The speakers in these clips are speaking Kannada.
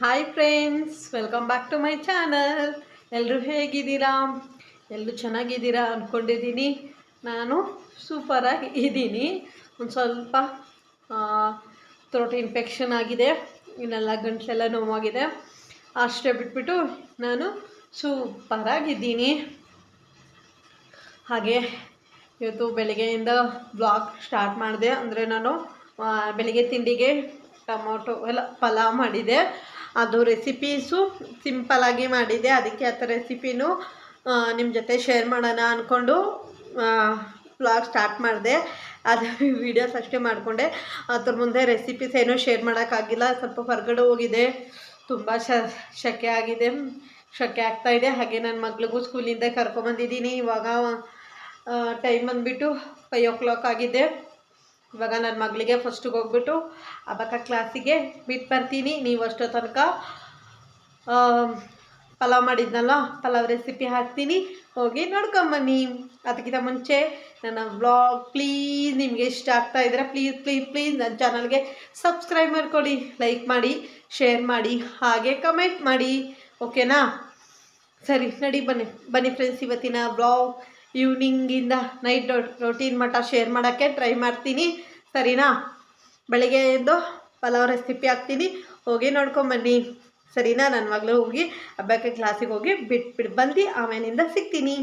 Hi friends, welcome back to my channel. ಎಲ್ಲರೂ ಹೇಗಿದ್ದೀರಾ? ಎಲ್ಲರೂ ಚೆನ್ನಾಗಿದ್ದೀರಾ ಅಂದ್ಕೊಂಡಿದ್ದೀನಿ. ನಾನು ಸೂಪರಾಗಿ ಇದ್ದೀನಿ. ಒಂದು ಸ್ವಲ್ಪ ಥ್ರೋಟ್ ಇನ್ಫೆಕ್ಷನ್ ಆಗಿದೆ, ಇನ್ನೆಲ್ಲ ಗಂಟಲೆಲ್ಲ ನೋವಾಗಿದೆ. ಅಷ್ಟೇ ಬಿಟ್ಬಿಟ್ಟು ನಾನು ಸೂಪರಾಗಿದ್ದೀನಿ. ಹಾಗೆ ಇವತ್ತು ಬೆಳಗ್ಗೆಯಿಂದ ಬ್ಲಾಗ್ ಸ್ಟಾರ್ಟ್ ಮಾಡಿದೆ. ಅಂದರೆ ನಾನು ಬೆಳಿಗ್ಗೆ ತಿಂಡಿಗೆ ಟೊಮೊಟೊ ಎಲ್ಲ ಪಲಾವ್ ಮಾಡಿದೆ. ಅದು ರೆಸಿಪೀಸು ಸಿಂಪಲಾಗಿ ಮಾಡಿದೆ. ಅದಕ್ಕೆ ಆ ಥರ ರೆಸಿಪಿನೂ ನಿಮ್ಮ ಜೊತೆ ಶೇರ್ ಮಾಡೋಣ ಅಂದ್ಕೊಂಡು ವ್ಲಾಗ್ ಸ್ಟಾರ್ಟ್ ಮಾಡಿದೆ. ಅದು ವೀಡಿಯೋಸ್ ಅಷ್ಟೇ ಮಾಡಿಕೊಂಡೆ. ಅದ್ರ ಮುಂದೆ ರೆಸಿಪೀಸ್ ಏನೂ ಶೇರ್ ಮಾಡೋಕ್ಕಾಗಿಲ್ಲ. ಸ್ವಲ್ಪ ಹೊರಗಡೆ ಹೋಗಿದೆ, ತುಂಬ ಶೆಕೆ ಆಗಿದೆ, ಶೆಕೆ ಆಗ್ತಾಯಿದೆ. ಹಾಗೆ ನನ್ನ ಮಗಳಿಗೂ ಸ್ಕೂಲಿಂದ ಕರ್ಕೊಂಬಂದಿದ್ದೀನಿ. ಇವಾಗ ಟೈಮ್ ಬಂದುಬಿಟ್ಟು 5 o'clock ಆಗಿದೆ. ಇವಾಗ ನನ್ನ ಮಗಳಿಗೆ ಫಸ್ಟಿಗೆ ಹೋಗ್ಬಿಟ್ಟು ಅಬಾಕ ಕ್ಲಾಸಿಗೆ ಬಿಟ್ಟು ಬರ್ತೀನಿ. ನೀವು ಅಷ್ಟೋ ತನಕ ಪಲಾವ್ ಮಾಡಿದ್ನಲ್ಲ, ಪಲಾವ್ ರೆಸಿಪಿ ಹಾಕ್ತೀನಿ, ಹೋಗಿ ನೋಡ್ಕೊಂಬನ್ನಿ. ಅದಕ್ಕಿಂತ ಮುಂಚೆ ನನ್ನ ವ್ಲಾಗ್ ಪ್ಲೀಸ್ ನಿಮಗೆ ಇಷ್ಟ ಆಗ್ತಾ ಇದ್ದರೆ ಪ್ಲೀಸ್ ನನ್ನ ಚಾನಲ್ಗೆ ಸಬ್ಸ್ಕ್ರೈಬ್ ಮಾಡ್ಕೊಳ್ಳಿ, ಲೈಕ್ ಮಾಡಿ, ಶೇರ್ ಮಾಡಿ, ಹಾಗೆ ಕಮೆಂಟ್ ಮಾಡಿ. ಓಕೆನಾ? ಸರಿ, ನಡಿ ಬನ್ನಿ ಫ್ರೆಂಡ್ಸ್. ಇವತ್ತಿನ ವ್ಲಾಗ್ ಈವ್ನಿಂಗಿಂದ ನೈಟ್ ರೊಟೀನ್ ಮಟ್ಟ ಶೇರ್ ಮಾಡೋಕ್ಕೆ ಟ್ರೈ ಮಾಡ್ತೀನಿ. ಸರಿನಾ? ಬೆಳಗ್ಗೆ ಎದ್ದು ಪಲಾವ್ ರೆಸಿಪಿ ಹಾಕ್ತೀನಿ, ಹೋಗಿ ನೋಡ್ಕೊಂಬನ್ನಿ. ಸರಿನಾ? ನನ್ನ ಮಗಳು ಹೋಗಿ ಹಬ್ಬಕ್ಕೆ ಕ್ಲಾಸಿಗೆ ಹೋಗಿ ಬಿಟ್ಟು ಬಂದು ಆಮೇಲಿಂದ ಸಿಗ್ತೀನಿ.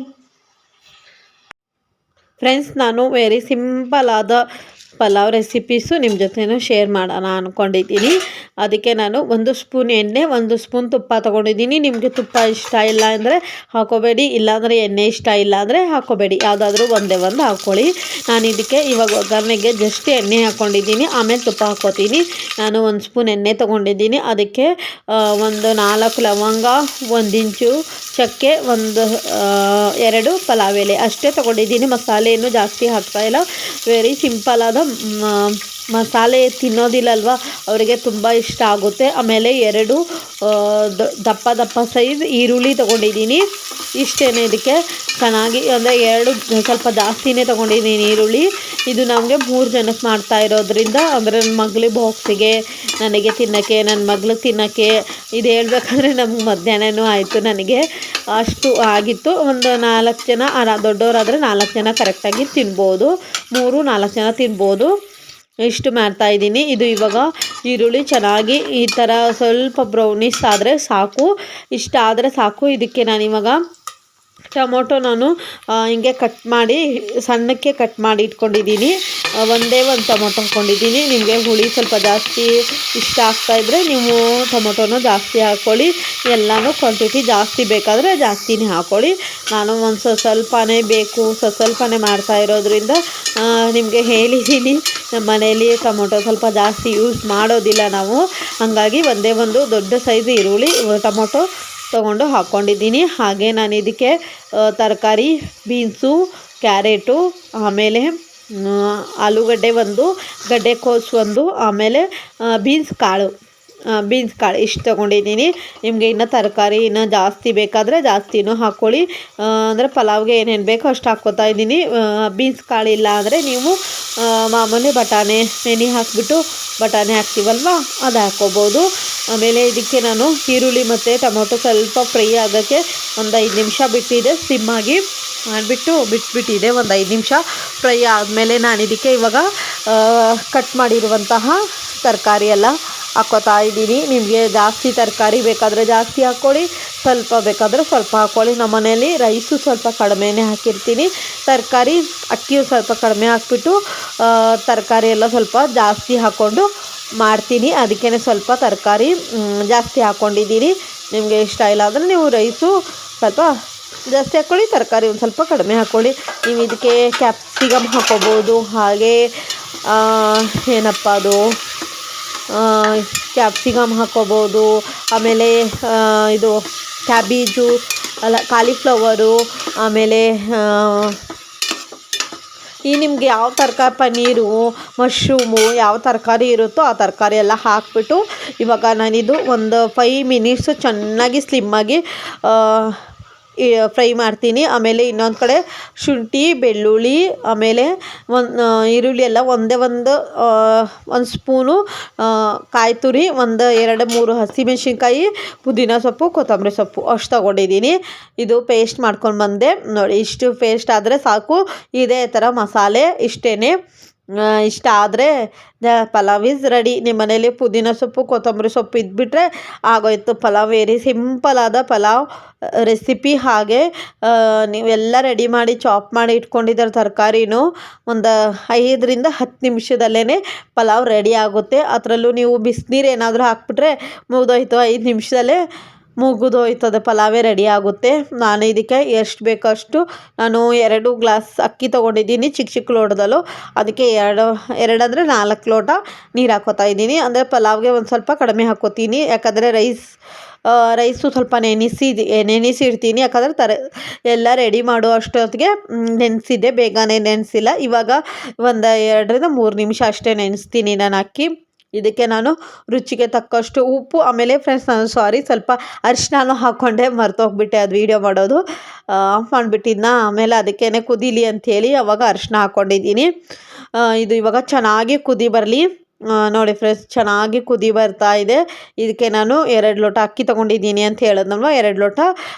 ಫ್ರೆಂಡ್ಸ್, ನಾನು ವೆರಿ ಸಿಂಪಲ್ ಆದ ಪಲಾವ್ ರೆಸಿಪೀಸು ನಿಮ್ಮ ಜೊತೆನೂ ಶೇರ್ ಮಾಡೋಣ ಅಂದ್ಕೊಂಡಿದ್ದೀನಿ. ಅದಕ್ಕೆ ನಾನು 1 ಸ್ಪೂನ್ ಎಣ್ಣೆ, 1 ಸ್ಪೂನ್ ತುಪ್ಪ ತೊಗೊಂಡಿದ್ದೀನಿ. ನಿಮಗೆ ತುಪ್ಪ ಇಷ್ಟ ಇಲ್ಲ ಅಂದರೆ ಹಾಕೋಬೇಡಿ, ಇಲ್ಲಾಂದರೆ ಎಣ್ಣೆ ಇಷ್ಟ ಇಲ್ಲ ಅಂದರೆ ಹಾಕೋಬೇಡಿ, ಯಾವುದಾದ್ರೂ ಒಂದೇ ಒಂದು ಹಾಕ್ಕೊಳ್ಳಿ. ನಾನು ಇದಕ್ಕೆ ಇವಾಗ ಒಗ್ಗರಣೆಗೆ ಜಸ್ಟ್ ಎಣ್ಣೆ ಹಾಕ್ಕೊಂಡಿದ್ದೀನಿ, ಆಮೇಲೆ ತುಪ್ಪ ಹಾಕ್ಕೋತೀನಿ. ನಾನು 1 ಸ್ಪೂನ್ ಎಣ್ಣೆ ತೊಗೊಂಡಿದ್ದೀನಿ. ಅದಕ್ಕೆ 4 ಲವಂಗ, 1 ಇಂಚು ಚಕ್ಕೆ, 2 ಪಲಾವ್ ಎಲೆ ಅಷ್ಟೇ ತೊಗೊಂಡಿದ್ದೀನಿ. ಮಸಾಲೆಯನ್ನು ಜಾಸ್ತಿ ಹಾಕ್ತಾಯಿಲ್ಲ. ವೆರಿ ಸಿಂಪಲ್ ಆದ ಮಸಾಲೆ ತಿನ್ನೋದಿಲ್ಲಲ್ವ, ಅವರಿಗೆ ತುಂಬ ಇಷ್ಟ ಆಗುತ್ತೆ. ಆಮೇಲೆ 2 ದಪ್ಪ ಸೈಜ್ ಈರುಳ್ಳಿ ತೊಗೊಂಡಿದ್ದೀನಿ. ಇಷ್ಟೇನೆ. ಇದಕ್ಕೆ ಚೆನ್ನಾಗಿ ಅಂದರೆ 2 ಸ್ವಲ್ಪ ಜಾಸ್ತಿನೇ ತೊಗೊಂಡಿದ್ದೀನಿ ಈರುಳ್ಳಿ. ಇದು ನಮಗೆ 3 ಜನಕ್ಕೆ ಮಾಡ್ತಾ ಇರೋದ್ರಿಂದ, ಅಂದರೆ ನನ್ನ ಮಗಳ ಬಾಕ್ಸಿಗೆ, ನನಗೆ ತಿನ್ನೋಕ್ಕೆ, ನನ್ನ ಮಗಳಿಗೆ ತಿನ್ನೋಕ್ಕೆ, ಇದು ಹೇಳ್ಬೇಕಂದ್ರೆ ನಮ್ಗೆ ಮಧ್ಯಾಹ್ನವೂ ಆಯಿತು. ನನಗೆ ಅಷ್ಟು ಆಗಿತ್ತು. ಒಂದು 4 ಜನ, ದೊಡ್ಡವರಾದರೆ 4 ಜನ ಕರೆಕ್ಟಾಗಿ ತಿನ್ಬೋದು, 3-4 ಜನ ತಿನ್ಬೋದು. ಇಷ್ಟು ಮಾಡ್ತಾಯಿದ್ದೀನಿ. ಇದು ಇವಾಗ ಈರುಳ್ಳಿ ಚೆನ್ನಾಗಿ ಈ ಥರ ಸ್ವಲ್ಪ ಬ್ರೌನಿಷ್ ಆದರೆ ಸಾಕು, ಇಷ್ಟ ಆದರೆ ಸಾಕು. ಇದಕ್ಕೆ ನಾನಿವಾಗ ಟೊಮೊಟೊ ಹಿಂಗೆ ಕಟ್ ಮಾಡಿ ಸಣ್ಣಕ್ಕೆ ಕಟ್ ಮಾಡಿ ಇಟ್ಕೊಂಡಿದ್ದೀನಿ. ಒಂದೇ ಒಂದು ಟೊಮೊಟೊ ಹಾಕ್ಕೊಂಡಿದ್ದೀನಿ. ನಿಮಗೆ ಹುಳಿ ಸ್ವಲ್ಪ ಜಾಸ್ತಿ ಇಷ್ಟ ಆಗ್ತಾಯಿದ್ರೆ ನೀವು ಟೊಮೊಟೊನೂ ಜಾಸ್ತಿ ಹಾಕ್ಕೊಳ್ಳಿ. ಎಲ್ಲನೂ ಕ್ವಾಂಟಿಟಿ ಜಾಸ್ತಿ ಬೇಕಾದರೆ ಜಾಸ್ತಿನೇ ಹಾಕ್ಕೊಳ್ಳಿ. ನಾನು ಒಂದು ಸ್ವಲ್ಪನೇ ಬೇಕು, ಸ್ವಲ್ಪನೇ ಮಾಡ್ತಾ ಇರೋದ್ರಿಂದ ನಿಮಗೆ ಹೇಳಿದ್ದೀನಿ, ನಮ್ಮ ಮನೆಯಲ್ಲಿ ಟೊಮೊಟೊ ಸ್ವಲ್ಪ ಜಾಸ್ತಿ ಯೂಸ್ ಮಾಡೋದಿಲ್ಲ ನಾವು. ಹಾಗಾಗಿ ಒಂದೇ ಒಂದು ದೊಡ್ಡ ಸೈಜ್ ಈರುಳ್ಳಿ ಟೊಮೊಟೊ ತೊಗೊಂಡು ಹಾಕ್ಕೊಂಡಿದ್ದೀನಿ. ಹಾಗೆ ನಾನು ಇದಕ್ಕೆ ತರಕಾರಿ ಬೀನ್ಸು, ಕ್ಯಾರೆಟು, ಆಮೇಲೆ ಆಲೂಗಡ್ಡೆ 1, ಗಡ್ಡೆಕೋಸು 1, ಆಮೇಲೆ ಬೀನ್ಸ್ ಕಾಳು ಇಷ್ಟು ತೊಗೊಂಡಿದ್ದೀನಿ. ನಿಮಗೆ ಇನ್ನೂ ತರಕಾರಿ ಇನ್ನೂ ಜಾಸ್ತಿ ಬೇಕಾದರೆ ಜಾಸ್ತಿನೂ ಹಾಕ್ಕೊಳ್ಳಿ. ಅಂದರೆ ಪಲಾವ್ಗೆ ಏನೇನು ಬೇಕೋ ಅಷ್ಟು ಹಾಕ್ಕೊತಾ ಇದ್ದೀನಿ. ಬೀನ್ಸ್ ಕಾಳು ಇಲ್ಲ ಅಂದರೆ ನೀವು ಮಾಮೂಲಿ ಬಟಾಣಿ ನೆನೆ ಹಾಕಿಬಿಟ್ಟು ಬಟಾಣಿ ಹಾಕ್ತೀವಲ್ವ, ಅದು ಹಾಕ್ಕೋಬೋದು. ಆಮೇಲೆ ಇದಕ್ಕೆ ನಾನು ಈರುಳ್ಳಿ ಮತ್ತು ಟೊಮೊಟೊ ಸ್ವಲ್ಪ ಫ್ರೈ ಆಗೋಕ್ಕೆ ಒಂದು 5 ನಿಮಿಷ ಬಿಟ್ಟಿದೆ. ಸಿಮ್ಮಾಗಿ ಬಿಟ್ಬಿಟ್ಟಿದೆ. ಒಂದು 5 ನಿಮಿಷ ಫ್ರೈ ಆದಮೇಲೆ ನಾನು ಇದಕ್ಕೆ ಇವಾಗ ಕಟ್ ಮಾಡಿರುವಂತಹ ತರಕಾರಿ ಎಲ್ಲ ಹಾಕ್ಕೋತಾ ಇದ್ದೀನಿ. ನಿಮಗೆ ಜಾಸ್ತಿ ತರಕಾರಿ ಬೇಕಾದರೆ ಜಾಸ್ತಿ ಹಾಕ್ಕೊಳ್ಳಿ, ಸ್ವಲ್ಪ ಬೇಕಾದರೆ ಸ್ವಲ್ಪ ಹಾಕ್ಕೊಳ್ಳಿ. ನಮ್ಮ ಮನೆಯಲ್ಲಿ ರೈಸು ಸ್ವಲ್ಪ ಕಡಿಮೆನೇ ಹಾಕಿರ್ತೀನಿ, ತರಕಾರಿ ಅಕ್ಕಿಯು ಸ್ವಲ್ಪ ಕಡಿಮೆ ಹಾಕ್ಬಿಟ್ಟು ತರಕಾರಿ ಎಲ್ಲ ಸ್ವಲ್ಪ ಜಾಸ್ತಿ ಹಾಕ್ಕೊಂಡು ಮಾಡ್ತೀನಿ. ಅದಕ್ಕೇ ಸ್ವಲ್ಪ ತರಕಾರಿ ಜಾಸ್ತಿ ಹಾಕ್ಕೊಂಡಿದ್ದೀನಿ. ನಿಮಗೆ ಇಷ್ಟ ಇಲ್ಲ ಅಂದರೆ ನೀವು ರೈಸು ಸ್ವಲ್ಪ ಜಾಸ್ತಿ ಹಾಕ್ಕೊಳ್ಳಿ, ತರಕಾರಿ ಒಂದು ಸ್ವಲ್ಪ ಕಡಿಮೆ ಹಾಕ್ಕೊಳ್ಳಿ. ನೀವು ಇದಕ್ಕೆ ಕ್ಯಾಪ್ಸಿಕಮ್ ಹಾಕ್ಕೋಬೋದು. ಹಾಗೆ ಏನಪ್ಪ ಅದು ಕ್ಯಾಪ್ಸಿಕಮ್ ಹಾಕ್ಕೋಬೋದು. ಆಮೇಲೆ ಇದು ಕ್ಯಾಬೇಜು ಅಲ್ಲ ಕಾಲಿಫ್ಲವರು, ಆಮೇಲೆ ನಿಮಗೆ ಯಾವ ತರಕಾರಿ, ಪನ್ನೀರು, ಮಶ್ರೂಮು, ಯಾವ ತರಕಾರಿ ಇರುತ್ತೋ ಆ ತರಕಾರಿ ಎಲ್ಲ ಹಾಕ್ಬಿಟ್ಟು ಇವಾಗ ನಾನಿದು ಒಂದು 5 ಮಿನಿಟ್ಸು ಚೆನ್ನಾಗಿ ಸ್ಲಿಮ್ಮಾಗಿ ಫ್ರೈ ಮಾಡ್ತೀನಿ. ಆಮೇಲೆ ಇನ್ನೊಂದು ಕಡೆ ಶುಂಠಿ ಬೆಳ್ಳುಳ್ಳಿ ಆಮೇಲೆ ಈರುಳ್ಳಿ ಎಲ್ಲ ಒಂದೇ ಒಂದು ಸ್ಪೂನು ಕಾಯಿ ತುರಿ, ಒಂದು 2-3 ಹಸಿಮೆಣ್ಸಿನ್ಕಾಯಿ, ಪುದೀನ ಸೊಪ್ಪು, ಕೊತ್ತಂಬರಿ ಸೊಪ್ಪು ಅಷ್ಟು ತೊಗೊಂಡಿದ್ದೀನಿ. ಇದು ಪೇಸ್ಟ್ ಮಾಡ್ಕೊಂಡು ಬಂದೆ ನೋಡಿ. ಇಷ್ಟು ಪೇಸ್ಟ್ ಆದರೆ ಸಾಕು. ಇದೇ ಥರ ಮಸಾಲೆ ಇಷ್ಟೇ. ಇಷ್ಟ ಆದರೆ ಪಲಾವ್ ಈಸ್ ರೆಡಿ. ನಿಮ್ಮ ಮನೇಲಿ ಪುದೀನ ಸೊಪ್ಪು ಕೊತ್ತಂಬರಿ ಸೊಪ್ಪು ಇದ್ಬಿಟ್ರೆ ಆಗೋಯ್ತು ಪಲಾವ್. ವೆರಿ ಸಿಂಪಲ್ ಆದ ಪಲಾವ್ ರೆಸಿಪಿ. ಹಾಗೆ ನೀವೆಲ್ಲ ರೆಡಿ ಮಾಡಿ ಚಾಪ್ ಮಾಡಿ ಇಟ್ಕೊಂಡಿದ್ದಾರೆ ತರಕಾರಿನೂ ಒಂದು 5-10 ನಿಮಿಷದಲ್ಲೇ ಪಲಾವ್ ರೆಡಿ ಆಗುತ್ತೆ. ಅದರಲ್ಲೂ ನೀವು ಬಿಸಿನೀರು ಏನಾದರೂ ಹಾಕ್ಬಿಟ್ರೆ ಮುಗಿದೋಯ್ತು, 5 ನಿಮಿಷದಲ್ಲೇ ಮುಗಿದೋಯ್ತದೆ, ಪಲಾವೇ ರೆಡಿ ಆಗುತ್ತೆ. ನಾನು ಇದಕ್ಕೆ ಎಷ್ಟು ಬೇಕಷ್ಟು ನಾನು 2 ಗ್ಲಾಸ್ ಅಕ್ಕಿ ತೊಗೊಂಡಿದ್ದೀನಿ, ಚಿಕ್ಕ ಲೋಟದಲ್ಲೂ. ಅದಕ್ಕೆ 2 ಅಂದರೆ 4 ಲೋಟ ನೀರು ಹಾಕ್ಕೋತಾ ಇದ್ದೀನಿ. ಅಂದರೆ ಪಲಾವ್ಗೆ ಒಂದು ಸ್ವಲ್ಪ ಕಡಿಮೆ ಹಾಕ್ಕೋತೀನಿ, ಯಾಕಂದರೆ ರೈಸು ಸ್ವಲ್ಪ ನೆನೆಸಿಡ್ತೀನಿ. ಯಾಕಂದರೆ ಎಲ್ಲ ರೆಡಿ ಮಾಡೋ ಅಷ್ಟೊತ್ತಿಗೆ ನೆನೆಸಿದ್ದೆ, ಬೇಗನೆ ನೆನೆಸಿಲ್ಲ. ಇವಾಗ ಒಂದು 2-3 ನಿಮಿಷ ಅಷ್ಟೇ ನೆನೆಸ್ತೀನಿ ನಾನು ಅಕ್ಕಿ. ಇದಕ್ಕೆ ನಾನು ರುಚಿಗೆ ತಕ್ಕಷ್ಟು ಉಪ್ಪು, ಆಮೇಲೆ ಫ್ರೆಂಡ್ಸ್ ನಾನು ಸ್ವಲ್ಪ ಅರಿಶಿನನೂ ಹಾಕ್ಕೊಂಡೆ, ಮರ್ತೋಗ್ಬಿಟ್ಟೆ ಅದು ವೀಡಿಯೋ ಮಾಡೋದು ಆಫ್ ಮಾಡಿಬಿಟ್ಟಿದ್ನ. ಆಮೇಲೆ ಅದಕ್ಕೇ ಕುದೀಲಿ ಅಂಥೇಳಿ ಅವಾಗ ಅರಿಶಿನ ಹಾಕ್ಕೊಂಡಿದ್ದೀನಿ. ಇದು ಇವಾಗ ಚೆನ್ನಾಗಿ ಕುದಿ ಬರಲಿ. ನೋಡಿ ಫ್ರೆಂಡ್ಸ್, ಚೆನ್ನಾಗಿ ಕುದಿ ಬರ್ತಾ ಇದೆ. ಇದಕ್ಕೆ ನಾನು 2 ಲೋಟ ಅಕ್ಕಿ ತೊಗೊಂಡಿದ್ದೀನಿ ಅಂತ ಹೇಳಿದ್ನಲ್ವ, 2 ಲೋಟ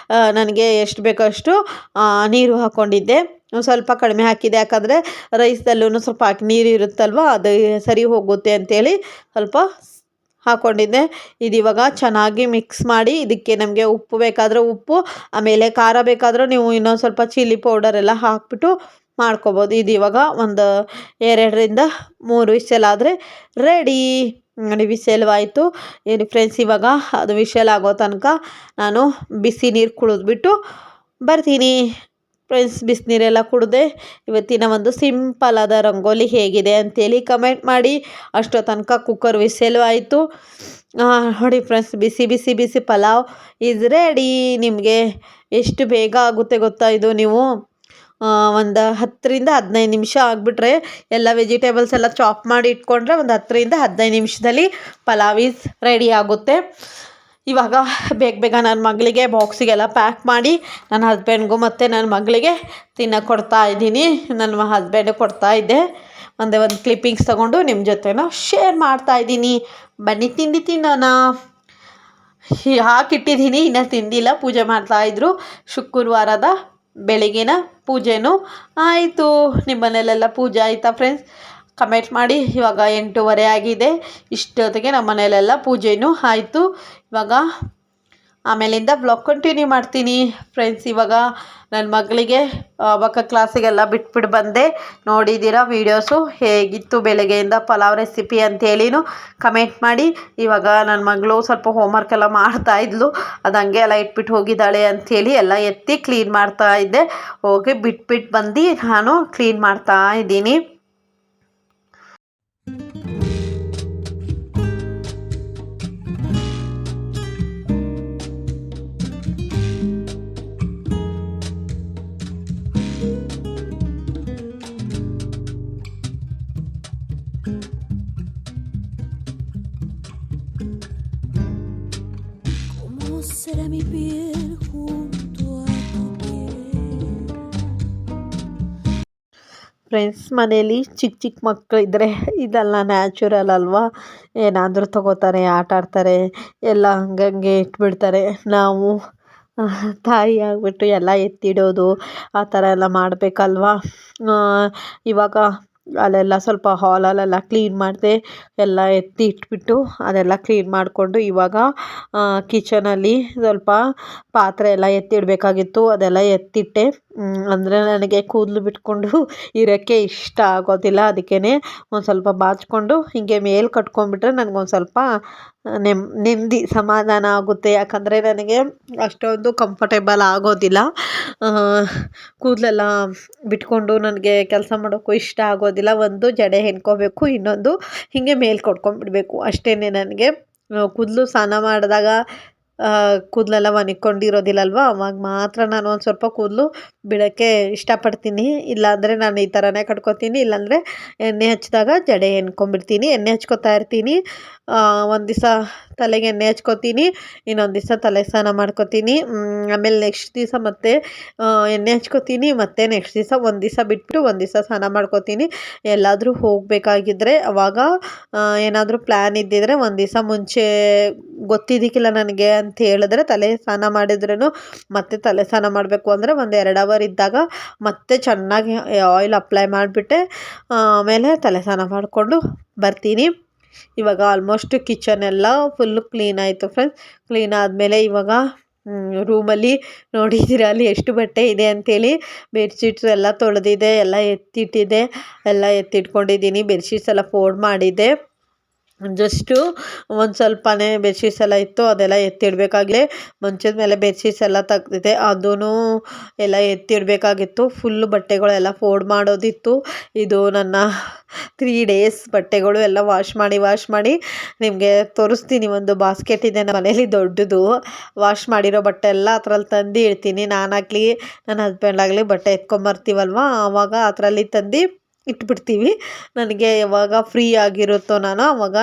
ನನಗೆ ಎಷ್ಟು ಬೇಕಷ್ಟು ನೀರು ಹಾಕ್ಕೊಂಡಿದ್ದೆ. ಸ್ವಲ್ಪ ಕಡಿಮೆ ಹಾಕಿದೆ, ಯಾಕಂದರೆ ರೈಸ್ದಲ್ಲೂ ಸ್ವಲ್ಪ ನೀರು ಇರುತ್ತಲ್ವ, ಅದು ಸರಿ ಹೋಗುತ್ತೆ ಅಂಥೇಳಿ ಸ್ವಲ್ಪ ಹಾಕ್ಕೊಂಡಿದ್ದೆ. ಇದು ಇವಾಗ ಚೆನ್ನಾಗಿ ಮಿಕ್ಸ್ ಮಾಡಿ ಇದಕ್ಕೆ ನಮಗೆ ಉಪ್ಪು ಬೇಕಾದರೆ ಉಪ್ಪು, ಆಮೇಲೆ ಖಾರ ಬೇಕಾದರೂ ನೀವು ಇನ್ನೊಂದು ಸ್ವಲ್ಪ ಚಿಲ್ಲಿ ಪೌಡರ್ ಎಲ್ಲ ಹಾಕ್ಬಿಟ್ಟು ಮಾಡ್ಕೊಬೋದು. ಇದು ಇವಾಗ ಒಂದು 2-3 ವಿಷಲ್ ಆದರೆ ರೆಡಿ. ನೋಡಿ ವಿಷಲ್ವಾಯಿತು. ಏನು ಫ್ರೆಂಡ್ಸ್, ಇವಾಗ ಅದು ವಿಷಲ್ ಆಗೋ ತನಕ ನಾನು ಬಿಸಿ ನೀರು ಕುಡಿದ್ಬಿಟ್ಟು ಬರ್ತೀನಿ. ಫ್ರೆಂಡ್ಸ್, ಬಿಸಿನೀರೆಲ್ಲ ಕುಡಿದೆ. ಇವತ್ತಿನ ಒಂದು ಸಿಂಪಲ್ ಆದ ರಂಗೋಲಿ ಹೇಗಿದೆ ಅಂತೇಳಿ ಕಮೆಂಟ್ ಮಾಡಿ. ಅಷ್ಟೋ ತನಕ ಕುಕ್ಕರ್ ವಿಸೆಲು ಆಯಿತು. ನೋಡಿ ಫ್ರೆಂಡ್ಸ್, ಬಿಸಿ ಬಿಸಿ ಬಿಸಿ ಪಲಾವ್ ಈಸ್ ರೆಡಿ. ನಿಮಗೆ ಎಷ್ಟು ಬೇಗ ಆಗುತ್ತೆ ಗೊತ್ತಾ ಇದು. ನೀವು ಒಂದು 10-15 ನಿಮಿಷ ಆಗಿಬಿಟ್ರೆ, ಎಲ್ಲ ವೆಜಿಟೇಬಲ್ಸ್ ಎಲ್ಲ ಚಾಪ್ ಮಾಡಿ ಇಟ್ಕೊಂಡ್ರೆ ಒಂದು 10-15 ನಿಮಿಷದಲ್ಲಿ ಪಲಾವ್ ಈಸ್ ರೆಡಿ ಆಗುತ್ತೆ. ಇವಾಗ ಬೇಗ ನನ್ನ ಮಗಳಿಗೆ ಬಾಕ್ಸಿಗೆಲ್ಲ ಪ್ಯಾಕ್ ಮಾಡಿ ನನ್ನ ಹಸ್ಬೆಂಡ್ಗೂ ಮತ್ತು ನನ್ನ ಮಗಳಿಗೆ ತಿನ್ನೋಕೆ ಕೊಡ್ತಾ ಇದ್ದೀನಿ. ನನ್ನ ಹಸ್ಬೆಂಡಿಗೆ ಕೊಡ್ತಾ ಇದ್ದೆ. ಒಂದು ಕ್ಲಿಪ್ಪಿಂಗ್ಸ್ ತೊಗೊಂಡು ನಿಮ್ಮ ಜೊತೆನೂ ಶೇರ್ ಮಾಡ್ತಾಯಿದ್ದೀನಿ. ಬನ್ನಿ ತಿನ್ನೋಣ. ಹಾಕಿಟ್ಟಿದ್ದೀನಿ, ಇನ್ನೂ ತಿಂದಿಲ್ಲ. ಪೂಜೆ ಮಾಡ್ತಾಯಿದ್ರು. ಶುಕ್ರವಾರದ ಬೆಳಗಿನ ಪೂಜೆನೂ ಆಯಿತು. ನಿಮ್ಮ ಮನೇಲೆಲ್ಲ ಪೂಜೆ ಆಯಿತಾ ಫ್ರೆಂಡ್ಸ್? ಕಮೆಂಟ್ ಮಾಡಿ. ಇವಾಗ 8:30 ಆಗಿದೆ. ಇಷ್ಟೊತ್ತಿಗೆ ನಮ್ಮ ಮನೇಲೆಲ್ಲ ಪೂಜೆನೂ ಆಯಿತು. ಇವಾಗ ಆಮೇಲಿಂದ ಬ್ಲಾಗ್ ಕಂಟಿನ್ಯೂ ಮಾಡ್ತೀನಿ ಫ್ರೆಂಡ್ಸ್. ಇವಾಗ ನನ್ನ ಮಗಳಿಗೆ ಅಬಕ್ಕ ಕ್ಲಾಸಿಗೆಲ್ಲ ಬಿಟ್ಬಿಟ್ಟು ಬಂದೆ. ನೋಡಿದ್ದೀರಾ ವೀಡಿಯೋಸು ಹೇಗಿತ್ತು ಬೆಳಗ್ಗೆಯಿಂದ ಪಲಾವ್ ರೆಸಿಪಿ ಅಂತೇಳಿನೂ ಕಮೆಂಟ್ ಮಾಡಿ. ಇವಾಗ ನನ್ನ ಮಗಳು ಸ್ವಲ್ಪ ಹೋಮ್ವರ್ಕ್ ಎಲ್ಲ ಮಾಡ್ತಾಯಿದ್ಲು, ಅದು ಹಂಗೆ ಎಲ್ಲ ಇಟ್ಬಿಟ್ಟು ಹೋಗಿದ್ದಾಳೆ ಅಂಥೇಳಿ ಎಲ್ಲ ಎತ್ತಿ ಕ್ಲೀನ್ ಮಾಡ್ತಾಯಿದ್ದೆ. ಹೋಗಿ ಬಿಟ್ಬಿಟ್ಟು ಬಂದು ನಾನು ಕ್ಲೀನ್ ಮಾಡ್ತಾ ಇದ್ದೀನಿ. Será mi piel junto a tu piel. Friends, ಮನೇಲಿ ಚಿಕ್ಕ ಮಕ್ಕಳಿದ್ರೆ ಇದೆಲ್ಲ ನ್ಯಾಚುರಲ್ ಅಲ್ವಾ. ಏನಾದರೂ ತಗೋತಾರೆ, ಆಟ ಆಡ್ತಾರೆ, ಎಲ್ಲ ಹಂಗಂಗೆ ಇಟ್ಬಿಡ್ತಾರೆ. ನಾವು ತಾಯಿ ಆಗಿಬಿಟ್ಟು ಎಲ್ಲ ಎತ್ತಿಡೋದು ಆ ಥರ ಎಲ್ಲ ಮಾಡಬೇಕಲ್ವಾ. ಇವಾಗ ಅಲ್ಲೆಲ್ಲ ಸ್ವಲ್ಪ ಹಾಲಲ್ಲೆಲ್ಲ ಕ್ಲೀನ್ ಮಾಡಿದೆ. ಎಲ್ಲ ಎತ್ತಿ ಇಟ್ಬಿಟ್ಟು ಅದೆಲ್ಲ ಕ್ಲೀನ್ ಮಾಡಿಕೊಂಡು ಇವಾಗ ಕಿಚನಲ್ಲಿ ಸ್ವಲ್ಪ ಪಾತ್ರೆ ಎಲ್ಲ ಎತ್ತಿಡಬೇಕಾಗಿತ್ತು, ಅದೆಲ್ಲ ಎತ್ತಿಟ್ಟೆ. ಅಂದರೆ ನನಗೆ ಕೂದಲು ಬಿಟ್ಕೊಂಡು ಇರೋಕ್ಕೆ ಇಷ್ಟ ಆಗೋದಿಲ್ಲ. ಅದಕ್ಕೇ ಒಂದು ಸ್ವಲ್ಪ ಬಾಚಿಕೊಂಡು ಹೀಗೆ ಮೇಲೆ ಕಟ್ಕೊಂಡ್ಬಿಟ್ರೆ ನನಗೊಂದು ಸ್ವಲ್ಪ ನೆಮ್ಮದಿ ಸಮಾಧಾನ ಆಗುತ್ತೆ. ಯಾಕಂದರೆ ನನಗೆ ಅಷ್ಟೊಂದು ಕಂಫರ್ಟೇಬಲ್ ಆಗೋದಿಲ್ಲ. ಕೂದಲೆಲ್ಲ ಬಿಟ್ಕೊಂಡು ನನಗೆ ಕೆಲಸ ಮಾಡೋಕ್ಕೂ ಇಷ್ಟ ಆಗೋದಿಲ್ಲ. ಒಂದು ಜಡೆ ಹೆಣ್ಕೋಬೇಕು, ಇನ್ನೊಂದು ಹೀಗೆ ಮೇಲೆ ಕಟ್ಕೊಂಡ್ಬಿಡ್ಬೇಕು ಅಷ್ಟೇ. ನನಗೆ ಕೂದಲು ಸ್ನಾನ ಮಾಡಿದಾಗ ಕೂದಲೆಲ್ಲ ಒಣಕೊಂಡಿರೋದಿಲ್ಲಲ್ವ, ಅವಾಗ ಮಾತ್ರ ನಾನು ಒಂದು ಸ್ವಲ್ಪ ಕೂದಲು ಬಿಡೋಕ್ಕೆ ಇಷ್ಟಪಡ್ತೀನಿ. ಇಲ್ಲಾಂದರೆ ನಾನು ಈ ಥರನೇ ಕಟ್ಕೊತೀನಿ. ಇಲ್ಲಾಂದರೆ ಎಣ್ಣೆ ಹಚ್ಚಿದಾಗ ಜಡೆ ಎಣ್ಕೊಂಬಿಡ್ತೀನಿ. ಎಣ್ಣೆ ಹಚ್ಕೊತಾ ಇರ್ತೀನಿ. ಒಂದು ದಿವಸ ತಲೆಗೆ ಎಣ್ಣೆ ಹಚ್ಕೋತೀನಿ, ಇನ್ನೊಂದು ದಿವಸ ತಲೆ ಸ್ನಾನ ಮಾಡ್ಕೋತೀನಿ. ಆಮೇಲೆ ನೆಕ್ಸ್ಟ್ ದಿವಸ ಮತ್ತೆ ಎಣ್ಣೆ ಹಚ್ಕೋತೀನಿ, ಮತ್ತು ನೆಕ್ಸ್ಟ್ ದಿವಸ ಒಂದು ದಿವಸ ಬಿಟ್ಟು ಒಂದು ದಿವಸ ಸ್ನಾನ ಮಾಡ್ಕೋತೀನಿ. ಎಲ್ಲಾದರೂ ಹೋಗಬೇಕಾಗಿದ್ರೆ ಅವಾಗ ಏನಾದರೂ ಪ್ಲ್ಯಾನ್ ಇದ್ದಿದ್ರೆ ಒಂದು ದಿವಸ ಮುಂಚೆ ಗೊತ್ತಿದ್ದಕ್ಕಿಲ್ಲ ನನಗೆ ಅಂತ ಹೇಳಿದ್ರೆ ತಲೆ ಸ್ನಾನ ಮಾಡಿದ್ರೂ ಮತ್ತೆ ತಲೆ ಸ್ನಾನ ಮಾಡಬೇಕು ಅಂದರೆ ಒಂದು 2 ಅವರ್ ಇದ್ದಾಗ ಮತ್ತೆ ಚೆನ್ನಾಗಿ ಆಯಿಲ್ ಅಪ್ಲೈ ಮಾಡಿಬಿಟ್ಟೆ ಆಮೇಲೆ ತಲೆ ಸ್ನಾನ ಮಾಡಿಕೊಂಡು ಬರ್ತೀನಿ. ಇವಾಗ ಆಲ್ಮೋಸ್ಟ್ ಕಿಚನ್ ಎಲ್ಲ ಫುಲ್ಲು ಕ್ಲೀನ್ ಆಯಿತು ಫ್ರೆಂಡ್ಸ್. ಕ್ಲೀನ್ ಆದಮೇಲೆ ಇವಾಗ ರೂಮಲ್ಲಿ ನೋಡಿದ್ದೀರ ಅಲ್ಲಿ ಎಷ್ಟು ಬಟ್ಟೆ ಇದೆ ಅಂಥೇಳಿ. ಬೆಡ್ಶೀಟ್ಸು ಎಲ್ಲ ತೊಳೆದಿದೆ, ಎಲ್ಲ ಎತ್ತಿಟ್ಟಿದೆ, ಎಲ್ಲ ಎತ್ತಿಟ್ಕೊಂಡಿದ್ದೀನಿ. ಬೆಡ್ಶೀಟ್ಸ್ ಎಲ್ಲ ಫೋಲ್ಡ್ ಮಾಡಿದ್ದೆ. ಜಸ್ಟು ಒಂದು ಸ್ವಲ್ಪನೇ ಬೆಡ್ಶೀಟ್ಸ್ ಎಲ್ಲ ಇತ್ತು, ಅದೆಲ್ಲ ಎತ್ತಿಡಬೇಕಾಗಿದೆ. ಮಂಚದ ಮೇಲೆ ಬೆಡ್ಶೀಟ್ಸ್ ಎಲ್ಲ ತೆಗ್ದಿದೆ, ಅದೂ ಎಲ್ಲ ಎತ್ತಿಡಬೇಕಾಗಿತ್ತು. ಫುಲ್ಲು ಬಟ್ಟೆಗಳೆಲ್ಲ ಫೋಲ್ಡ್ ಮಾಡೋದಿತ್ತು. ಇದು ನನ್ನ 3 ಡೇಸ್ ಬಟ್ಟೆಗಳು ಎಲ್ಲ ವಾಶ್ ಮಾಡಿ ನಿಮಗೆ ತೋರಿಸ್ತೀನಿ. ಒಂದು ಬಾಸ್ಕೆಟ್ ಇದೆ ನಮ್ಮ ಮನೇಲಿ ದೊಡ್ಡದು, ವಾಶ್ ಮಾಡಿರೋ ಬಟ್ಟೆ ಎಲ್ಲ ಅದರಲ್ಲಿ ತಂದು ಇಡ್ತೀನಿ. ನಾನಾಗಲಿ ನನ್ನ ಹಸ್ಬೆಂಡ್ ಆಗಲಿ ಬಟ್ಟೆ ಎತ್ಕೊಂಬರ್ತೀವಲ್ವ, ಆವಾಗ ಅದರಲ್ಲಿ ತಂದು ಇಟ್ಬಿಡ್ತೀವಿ. ನನಗೆ ಯಾವಾಗ ಫ್ರೀ ಆಗಿರುತ್ತೋ ಆವಾಗ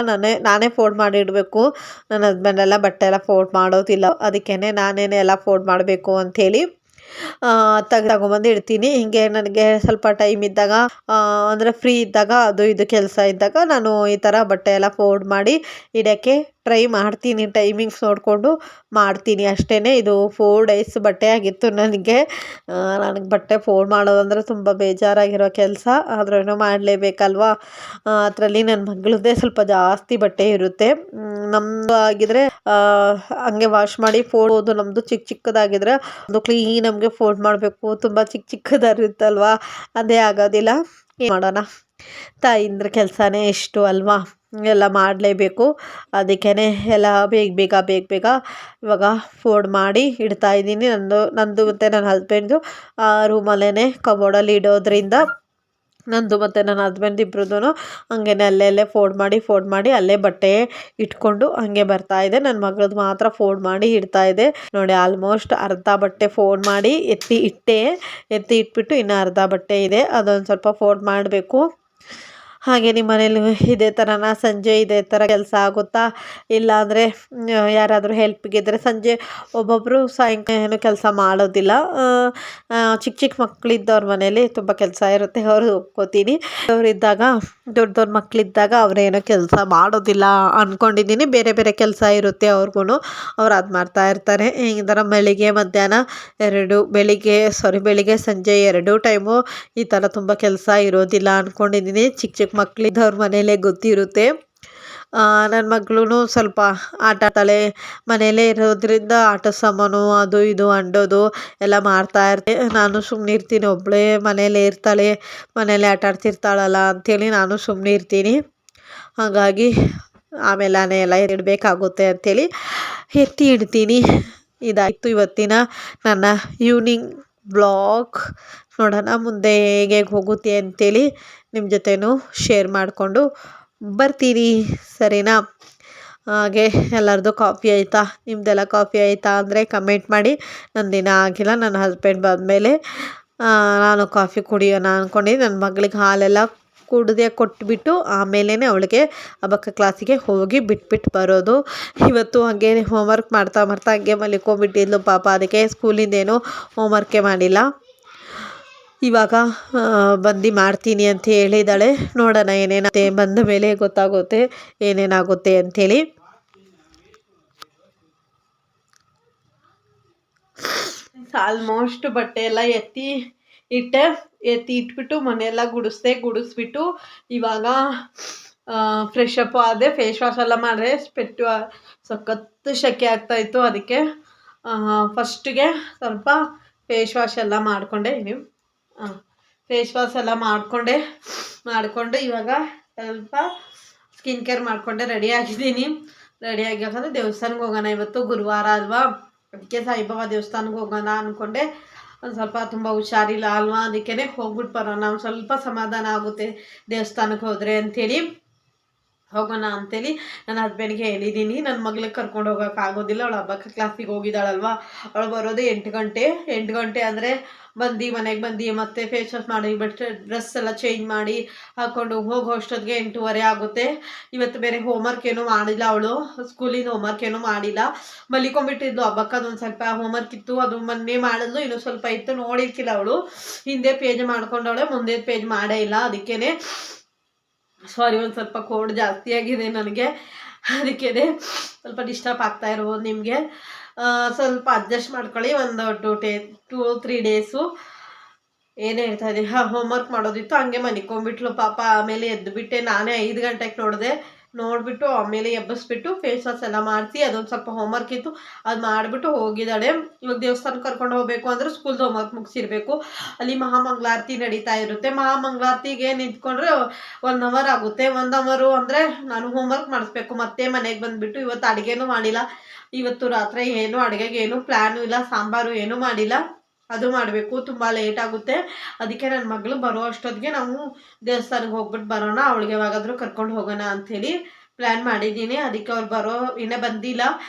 ನಾನೇ ಫೋಲ್ಡ್ ಮಾಡಿ ಇಡಬೇಕು. ನನ್ನ ಹಸ್ಬೆಂಡೆಲ್ಲ ಬಟ್ಟೆ ಎಲ್ಲ ಫೋಲ್ಡ್ ಮಾಡೋದಿಲ್ಲ, ಅದಕ್ಕೇ ನಾನೇ ಎಲ್ಲ ಫೋಲ್ಡ್ ಮಾಡಬೇಕು ಅಂಥೇಳಿ ತಗೊಂಬಂದು ಇಡ್ತೀನಿ. ಹಿಂಗೆ ನನಗೆ ಸ್ವಲ್ಪ ಟೈಮ್ ಇದ್ದಾಗ ಅಂದರೆ ಫ್ರೀ ಇದ್ದಾಗ ಅದು ಇದು ಕೆಲಸ ಇದ್ದಾಗ ನಾನು ಈ ಥರ ಬಟ್ಟೆ ಎಲ್ಲ ಫೋಲ್ಡ್ ಮಾಡಿ ಇಡೋಕ್ಕೆ ಟ್ರೈ ಮಾಡ್ತೀನಿ. ಟೈಮಿಂಗ್ಸ್ ನೋಡಿಕೊಂಡು ಮಾಡ್ತೀನಿ ಅಷ್ಟೇ. ಇದು 4 ಡೇಸ್ ಬಟ್ಟೆ ಆಗಿತ್ತು ನನಗೆ ಬಟ್ಟೆ ಫೋಲ್ಡ್ ಮಾಡೋದಂದರೆ ತುಂಬ ಬೇಜಾರಾಗಿರೋ ಕೆಲಸ, ಆದ್ರೂ ಮಾಡಲೇಬೇಕಲ್ವಾ. ಅದರಲ್ಲಿ ನನ್ನ ಮಗಳದ್ದೇ ಸ್ವಲ್ಪ ಜಾಸ್ತಿ ಬಟ್ಟೆ ಇರುತ್ತೆ. ನಮ್ಮದು ಆಗಿದ್ರೆ ಹಂಗೆ ವಾಶ್ ಮಾಡಿ ಫೋಲ್ಡ್, ನಮ್ಮದು ಚಿಕ್ಕದಾಗಿದ್ರೆ ಅದು ಕ್ಲೀನ್ ನಮಗೆ ಫೋಲ್ಡ್ ಮಾಡಬೇಕು. ತುಂಬ ಚಿಕ್ಕದಾಗಿರುತ್ತಲ್ವ, ಅದೇ ಆಗೋದಿಲ್ಲ. ಏನು ಮಾಡೋಣ, ತಾಯಿಂದ್ರ ಕೆಲಸನೇ ಎಷ್ಟು ಅಲ್ವಾ, ಎಲ್ಲ ಮಾಡಲೇಬೇಕು. ಅದಕ್ಕೇ ಎಲ್ಲ ಬೇಗ ಇವಾಗ ಫೋಲ್ಡ್ ಮಾಡಿ ಇಡ್ತಾಯಿದ್ದೀನಿ. ನಂದು ಮತ್ತು ನನ್ನ ಹಸ್ಬೆಂಡ್ದು ರೂಮಲ್ಲೇ ಕಬೋರ್ಡಲ್ಲಿ ಇಡೋದ್ರಿಂದ ನಂದು ಮತ್ತು ನನ್ನ ಹಸ್ಬೆಂಡ್ ಇಬ್ರದ್ದು ಹಂಗೆ ಅಲ್ಲೇ ಫೋಲ್ಡ್ ಮಾಡಿ ಅಲ್ಲೇ ಬಟ್ಟೆ ಇಟ್ಕೊಂಡು ಹಂಗೆ ಬರ್ತಾಯಿದೆ. ನನ್ನ ಮಗಳದ್ದು ಮಾತ್ರ ಫೋಲ್ಡ್ ಮಾಡಿ ಇಡ್ತಾಯಿದೆ. ನೋಡಿ, ಆಲ್ಮೋಸ್ಟ್ ಅರ್ಧ ಬಟ್ಟೆ ಫೋಲ್ಡ್ ಮಾಡಿ ಎತ್ತಿ ಇಟ್ಬಿಟ್ಟು ಇನ್ನು ಅರ್ಧ ಬಟ್ಟೆ ಇದೆ, ಅದೊಂದು ಸ್ವಲ್ಪ ಫೋಲ್ಡ್ ಮಾಡಬೇಕು. ಹಾಗೆ ನಿಮ್ಮ ಮನೇಲಿ ಇದೇ ಥರನ ಸಂಜೆ ಇದೇ ಥರ ಕೆಲಸ ಆಗುತ್ತಾ? ಇಲ್ಲಾಂದರೆ ಯಾರಾದರೂ ಹೆಲ್ಪ್ಗಿದ್ರೆ ಸಂಜೆ ಒಬ್ಬೊಬ್ಬರು ಸಾಯಂಕಾಲ ಏನು ಕೆಲಸ ಮಾಡೋದಿಲ್ಲ. ಚಿಕ್ಕ ಮಕ್ಕಳಿದ್ದವ್ರ ಮನೇಲಿ ತುಂಬ ಕೆಲಸ ಇರುತ್ತೆ, ಅವರು ಒಪ್ಕೋತೀನಿ. ಅವರಿದ್ದಾಗ ದೊಡ್ಡ ಮಕ್ಕಳಿದ್ದಾಗ ಅವರೇನೋ ಕೆಲಸ ಮಾಡೋದಿಲ್ಲ ಅಂದ್ಕೊಂಡಿದ್ದೀನಿ. ಬೇರೆ ಕೆಲಸ ಇರುತ್ತೆ ಅವ್ರಿಗೂ, ಅವ್ರು ಅದು ಮಾಡ್ತಾ ಇರ್ತಾರೆ. ಈ ಥರ ಬೆಳಿಗ್ಗೆ ಮಧ್ಯಾಹ್ನ ಬೆಳಿಗ್ಗೆ ಸಂಜೆ 2 ಟೈಮು ಈ ಥರ ತುಂಬ ಕೆಲಸ ಇರೋದಿಲ್ಲ ಅಂದ್ಕೊಂಡಿದ್ದೀನಿ. ಚಿಕ್ಕ ಮಕ್ಕಳಿದ್ದವ್ರ ಮನೇಲೇ ಗೊತ್ತಿರುತ್ತೆ. ನನ್ನ ಮಗಳೂ ಸ್ವಲ್ಪ ಆಟ ಆಡ್ತಾಳೆ, ಮನೆಯಲ್ಲೇ ಇರೋದ್ರಿಂದ ಆಟ ಸಾಮಾನು ಅದು ಇದು ಅಂಡೋದು ಎಲ್ಲ ಮಾಡ್ತಾ ಇರ್ತೀನಿ. ನಾನು ಸುಮ್ಮನೆ ಇರ್ತೀನಿ, ಒಬ್ಬಳೇ ಮನೇಲೇ ಇರ್ತಾಳೆ, ಮನೇಲೇ ಆಟ ಆಡ್ತಿರ್ತಾಳಲ್ಲ ಅಂಥೇಳಿ ನಾನು ಸುಮ್ಮನೆ ಇರ್ತೀನಿ. ಹಾಗಾಗಿ ಆಮೇಲೆ ನಾನೇ ಎಲ್ಲ ಇಡಬೇಕಾಗುತ್ತೆ ಅಂಥೇಳಿ ಎತ್ತಿ ಇಡ್ತೀನಿ. ಇದಾಯಿತು ಇವತ್ತಿನ ನನ್ನ ಈವ್ನಿಂಗ್ ಬ್ಲಾಗ್. ನೋಡೋಣ ಮುಂದೆ ಹೇಗೆ ಹೋಗುತ್ತೆ ಅಂಥೇಳಿ ನಿಮ್ಮ ಜೊತೆನೂ ಶೇರ್ ಮಾಡಿಕೊಂಡು ಬರ್ತೀನಿ, ಸರಿನಾ? ಹಾಗೆ ಎಲ್ಲರದ್ದು ಕಾಫಿ ಆಯಿತಾ? ನಿಮ್ಮದೆಲ್ಲ ಕಾಫಿ ಆಯಿತಾ ಅಂದರೆ ಕಮೆಂಟ್ ಮಾಡಿ. ನಂದಿನ ಆಗಿಲ್ಲ, ನನ್ನ ಹಸ್ಬೆಂಡ್ ಬಂದಮೇಲೆ ನಾನು ಕಾಫಿ ಕುಡಿಯೋಣ ಅಂದ್ಕೊಂಡು ನನ್ನ ಮಗಳಿಗೆ ಹಾಲೆಲ್ಲ ಕುಡಿದೇ ಕೊಟ್ಬಿಟ್ಟು ಆಮೇಲೆ ಅವಳಿಗೆ ಅಬಕ್ಕ ಕ್ಲಾಸಿಗೆ ಹೋಗಿ ಬಿಟ್ಬಿಟ್ಟು ಬರೋದು. ಇವತ್ತು ಹಾಗೆ ಹೋಮ್ವರ್ಕ್ ಮಾಡ್ತಾ ಹಂಗೆ ಮಲಿಕೊಂಬಿಟ್ಟಿದ್ಲು ಪಾಪ, ಅದಕ್ಕೆ ಸ್ಕೂಲಿಂದೇನು ಹೋಮ್ವರ್ಕೇ ಮಾಡಿಲ್ಲ. ಇವಾಗ ಬಂದು ಮಾಡ್ತೀನಿ ಅಂತ ಹೇಳಿದ್ದಾಳೆ. ನೋಡೋಣ ಏನೇನಾಗುತ್ತೆ, ಬಂದ ಮೇಲೆ ಗೊತ್ತಾಗುತ್ತೆ ಏನೇನಾಗುತ್ತೆ ಅಂಥೇಳಿ. ಆಲ್ಮೋಸ್ಟ್ ಬಟ್ಟೆ ಎಲ್ಲ ಎತ್ತಿ ಇಟ್ಬಿಟ್ಟು ಮನೆಯೆಲ್ಲ ಗುಡಿಸ್ಬಿಟ್ಟು ಇವಾಗ ಫ್ರೆಶ್ ಅಪ್ ಆದೆ. ಫೇಸ್ ವಾಶ್ ಎಲ್ಲ ಮಾಡಿದೆ. ಸಖತ್ತು ಸೆಕೆ ಆಗ್ತಾಯಿತ್ತು, ಅದಕ್ಕೆ ಫಸ್ಟಿಗೆ ಸ್ವಲ್ಪ ಫೇಸ್ ವಾಶ್ ಎಲ್ಲ ಮಾಡಿಕೊಂಡೆ. ಫೇಸ್ ವಾಶ್ ಎಲ್ಲ ಮಾಡಿಕೊಂಡು ಇವಾಗ ಸ್ವಲ್ಪ ಸ್ಕಿನ್ ಕೇರ್ ಮಾಡಿಕೊಂಡೆ ರೆಡಿ ಆಗಿದ್ದೀನಿ. ಯಾಕಂದರೆ ದೇವಸ್ಥಾನಕ್ಕೆ ಹೋಗೋಣ, ಇವತ್ತು ಗುರುವಾರ ಅಲ್ವಾ, ಅದಕ್ಕೆ ಸಾಯಿಬಾಬಾ ದೇವಸ್ಥಾನಕ್ಕೆ ಹೋಗೋಣ ಅಂದ್ಕೊಂಡೆ. ಒಂದು ಸ್ವಲ್ಪ ತುಂಬ ಹುಷಾರಿಲ್ಲ ಅಲ್ವಾ, ಅದಕ್ಕೇ ಹೋಗ್ಬಿಟ್ಟು ಬರೋಣ, ಒಂದು ಸ್ವಲ್ಪ ಸಮಾಧಾನ ಆಗುತ್ತೆ ದೇವಸ್ಥಾನಕ್ಕೆ ಹೋದರೆ ಅಂಥೇಳಿ ಹೋಗೋಣ ಅಂತೇಳಿ ನನ್ನ ಹಸ್ಬೆಂಡ್ಗೆ ಹೇಳಿದ್ದೀನಿ. ನನ್ನ ಮಗಳಿಗೆ ಕರ್ಕೊಂಡು ಹೋಗೋಕ್ಕಾಗೋದಿಲ್ಲ, ಅವಳು ಹಬ್ಬಕ್ಕೆ ಕ್ಲಾಸಿಗೆ ಹೋಗಿದ್ದಾಳಲ್ವ. ಅವಳು ಬರೋದು 8 ಗಂಟೆ. 8 ಗಂಟೆ ಅಂದರೆ ಬಂದು ಮನೆಗೆ ಬಂದು ಮತ್ತೆ ಫೇಸ್ ವಾಶ್ ಮಾಡಿ ಡ್ರೆಸ್ ಎಲ್ಲ ಚೇಂಜ್ ಮಾಡಿ ಹಾಕ್ಕೊಂಡು ಹೋಗೋ ಅಷ್ಟೊತ್ತಿಗೆ 8:30 ಆಗುತ್ತೆ. ಇವತ್ತು ಬೇರೆ ಹೋಮ್ವರ್ಕ್ ಏನೂ ಮಾಡಿಲ್ಲ, ಅವಳು ಸ್ಕೂಲಿಂದ ಹೋಮ್ವರ್ಕ್ ಏನೂ ಮಾಡಿಲ್ಲ. ಮಲಿಕೊಂಡ್ಬಿಟ್ಟಿದ್ದು. ಹಬ್ಬಕ್ಕೆ ಅದೊಂದು ಸ್ವಲ್ಪ ಹೋಮ್ವರ್ಕ್ ಇತ್ತು, ಅದು ಮೊನ್ನೆ ಮಾಡಿದ್ಲು, ಇನ್ನೂ ಸ್ವಲ್ಪ ಇತ್ತು, ನೋಡಿರ್ಕಿಲ್ಲ ಅವಳು. ಹಿಂದೆ ಪೇಜ್ ಮಾಡ್ಕೊಂಡವಳೆ, ಮುಂದೆ ಪೇಜ್ ಮಾಡೇ ಇಲ್ಲ. ಅದಕ್ಕೇ ಸಾರಿ, ಒಂದು ಸ್ವಲ್ಪ ಕೋಲ್ಡ್ ಜಾಸ್ತಿ ಆಗಿದೆ ನನಗೆ, ಅದಕ್ಕೇ ಸ್ವಲ್ಪ ಡಿಸ್ಟರ್ಬ್ ಆಗ್ತಾ ಇರ್ಬೋದು ನಿಮಗೆ. ಸ್ವಲ್ಪ ಅಡ್ಜಸ್ಟ್ ಮಾಡ್ಕೊಳ್ಳಿ. ಒಂದು 2-3 ಡೇಸು. ಏನು ಹೇಳ್ತಾ ಇದ್ದೀನಿ, ಹೋಮ್ವರ್ಕ್ ಮಾಡೋದಿತ್ತು, ಹಂಗೆ ಮನಿಕೊಂಡ್ಬಿಟ್ಲು ಪಾಪ. ಆಮೇಲೆ ಎದ್ದುಬಿಟ್ಟೆ, ನಾನೇ 5 ಗಂಟೆಗೆ ನೋಡಿಬಿಟ್ಟು ಆಮೇಲೆ ಎಬ್ಬಿಸ್ಬಿಟ್ಟು ಫೇಸ್ ವಾಶ್ ಎಲ್ಲ ಮಾಡಿಸಿ, ಅದೊಂದು ಸ್ವಲ್ಪ ಹೋಮ್ವರ್ಕ್ ಇತ್ತು, ಅದು ಮಾಡಿಬಿಟ್ಟು ಹೋಗಿದ್ದಾಳೆ. ಇವಾಗ ದೇವಸ್ಥಾನಕ್ಕೆ ಕರ್ಕೊಂಡು ಹೋಗಬೇಕು ಅಂದರೆ ಸ್ಕೂಲ್ದು ಹೋಮ್ವರ್ಕ್ ಮುಗಿಸಿರ್ಬೇಕು. ಅಲ್ಲಿ ಮಹಾಮಂಗಳಾರತಿ ನಡೀತಾ ಇರುತ್ತೆ. ಮಹಾಮಂಗಳಾರತಿಗೆ ನಿಂತ್ಕೊಂಡ್ರೆ 1 ಅವರ್ ಆಗುತ್ತೆ. 1 ಅವರು ಅಂದರೆ ನಾನು ಹೋಮ್ವರ್ಕ್ ಮಾಡಿಸ್ಬೇಕು. ಮತ್ತೆ ಮನೆಗೆ ಬಂದುಬಿಟ್ಟು ಇವತ್ತು ಅಡುಗೆನೂ ಮಾಡಿಲ್ಲ. ಇವತ್ತು ರಾತ್ರಿ ಏನು ಅಡುಗೆಗೆ ಏನೂ ಪ್ಲ್ಯಾನು ಇಲ್ಲ, ಸಾಂಬಾರು ಏನೂ ಮಾಡಿಲ್ಲ, ಅದು ಮಾಡಬೇಕು. ತುಂಬ ಲೇಟ್ ಆಗುತ್ತೆ. ಅದಕ್ಕೆ ನನ್ನ ಮಗಳು ಬರೋ ಅಷ್ಟೊತ್ತಿಗೆ ನಾವು ದೇವಸ್ಥಾನಕ್ಕೆ ಹೋಗ್ಬಿಟ್ಟು ಬರೋಣ, ಅವಳಿಗೆ ಯಾವಾಗಾದರೂ ಕರ್ಕೊಂಡು ಹೋಗೋಣ ಅಂಥೇಳಿ ಪ್ಲ್ಯಾನ್ ಮಾಡಿದ್ದೀನಿ. ಅದಕ್ಕೆ ಅವ್ರು ಇನ್ನೂ ಬಂದಿಲ್ಲ.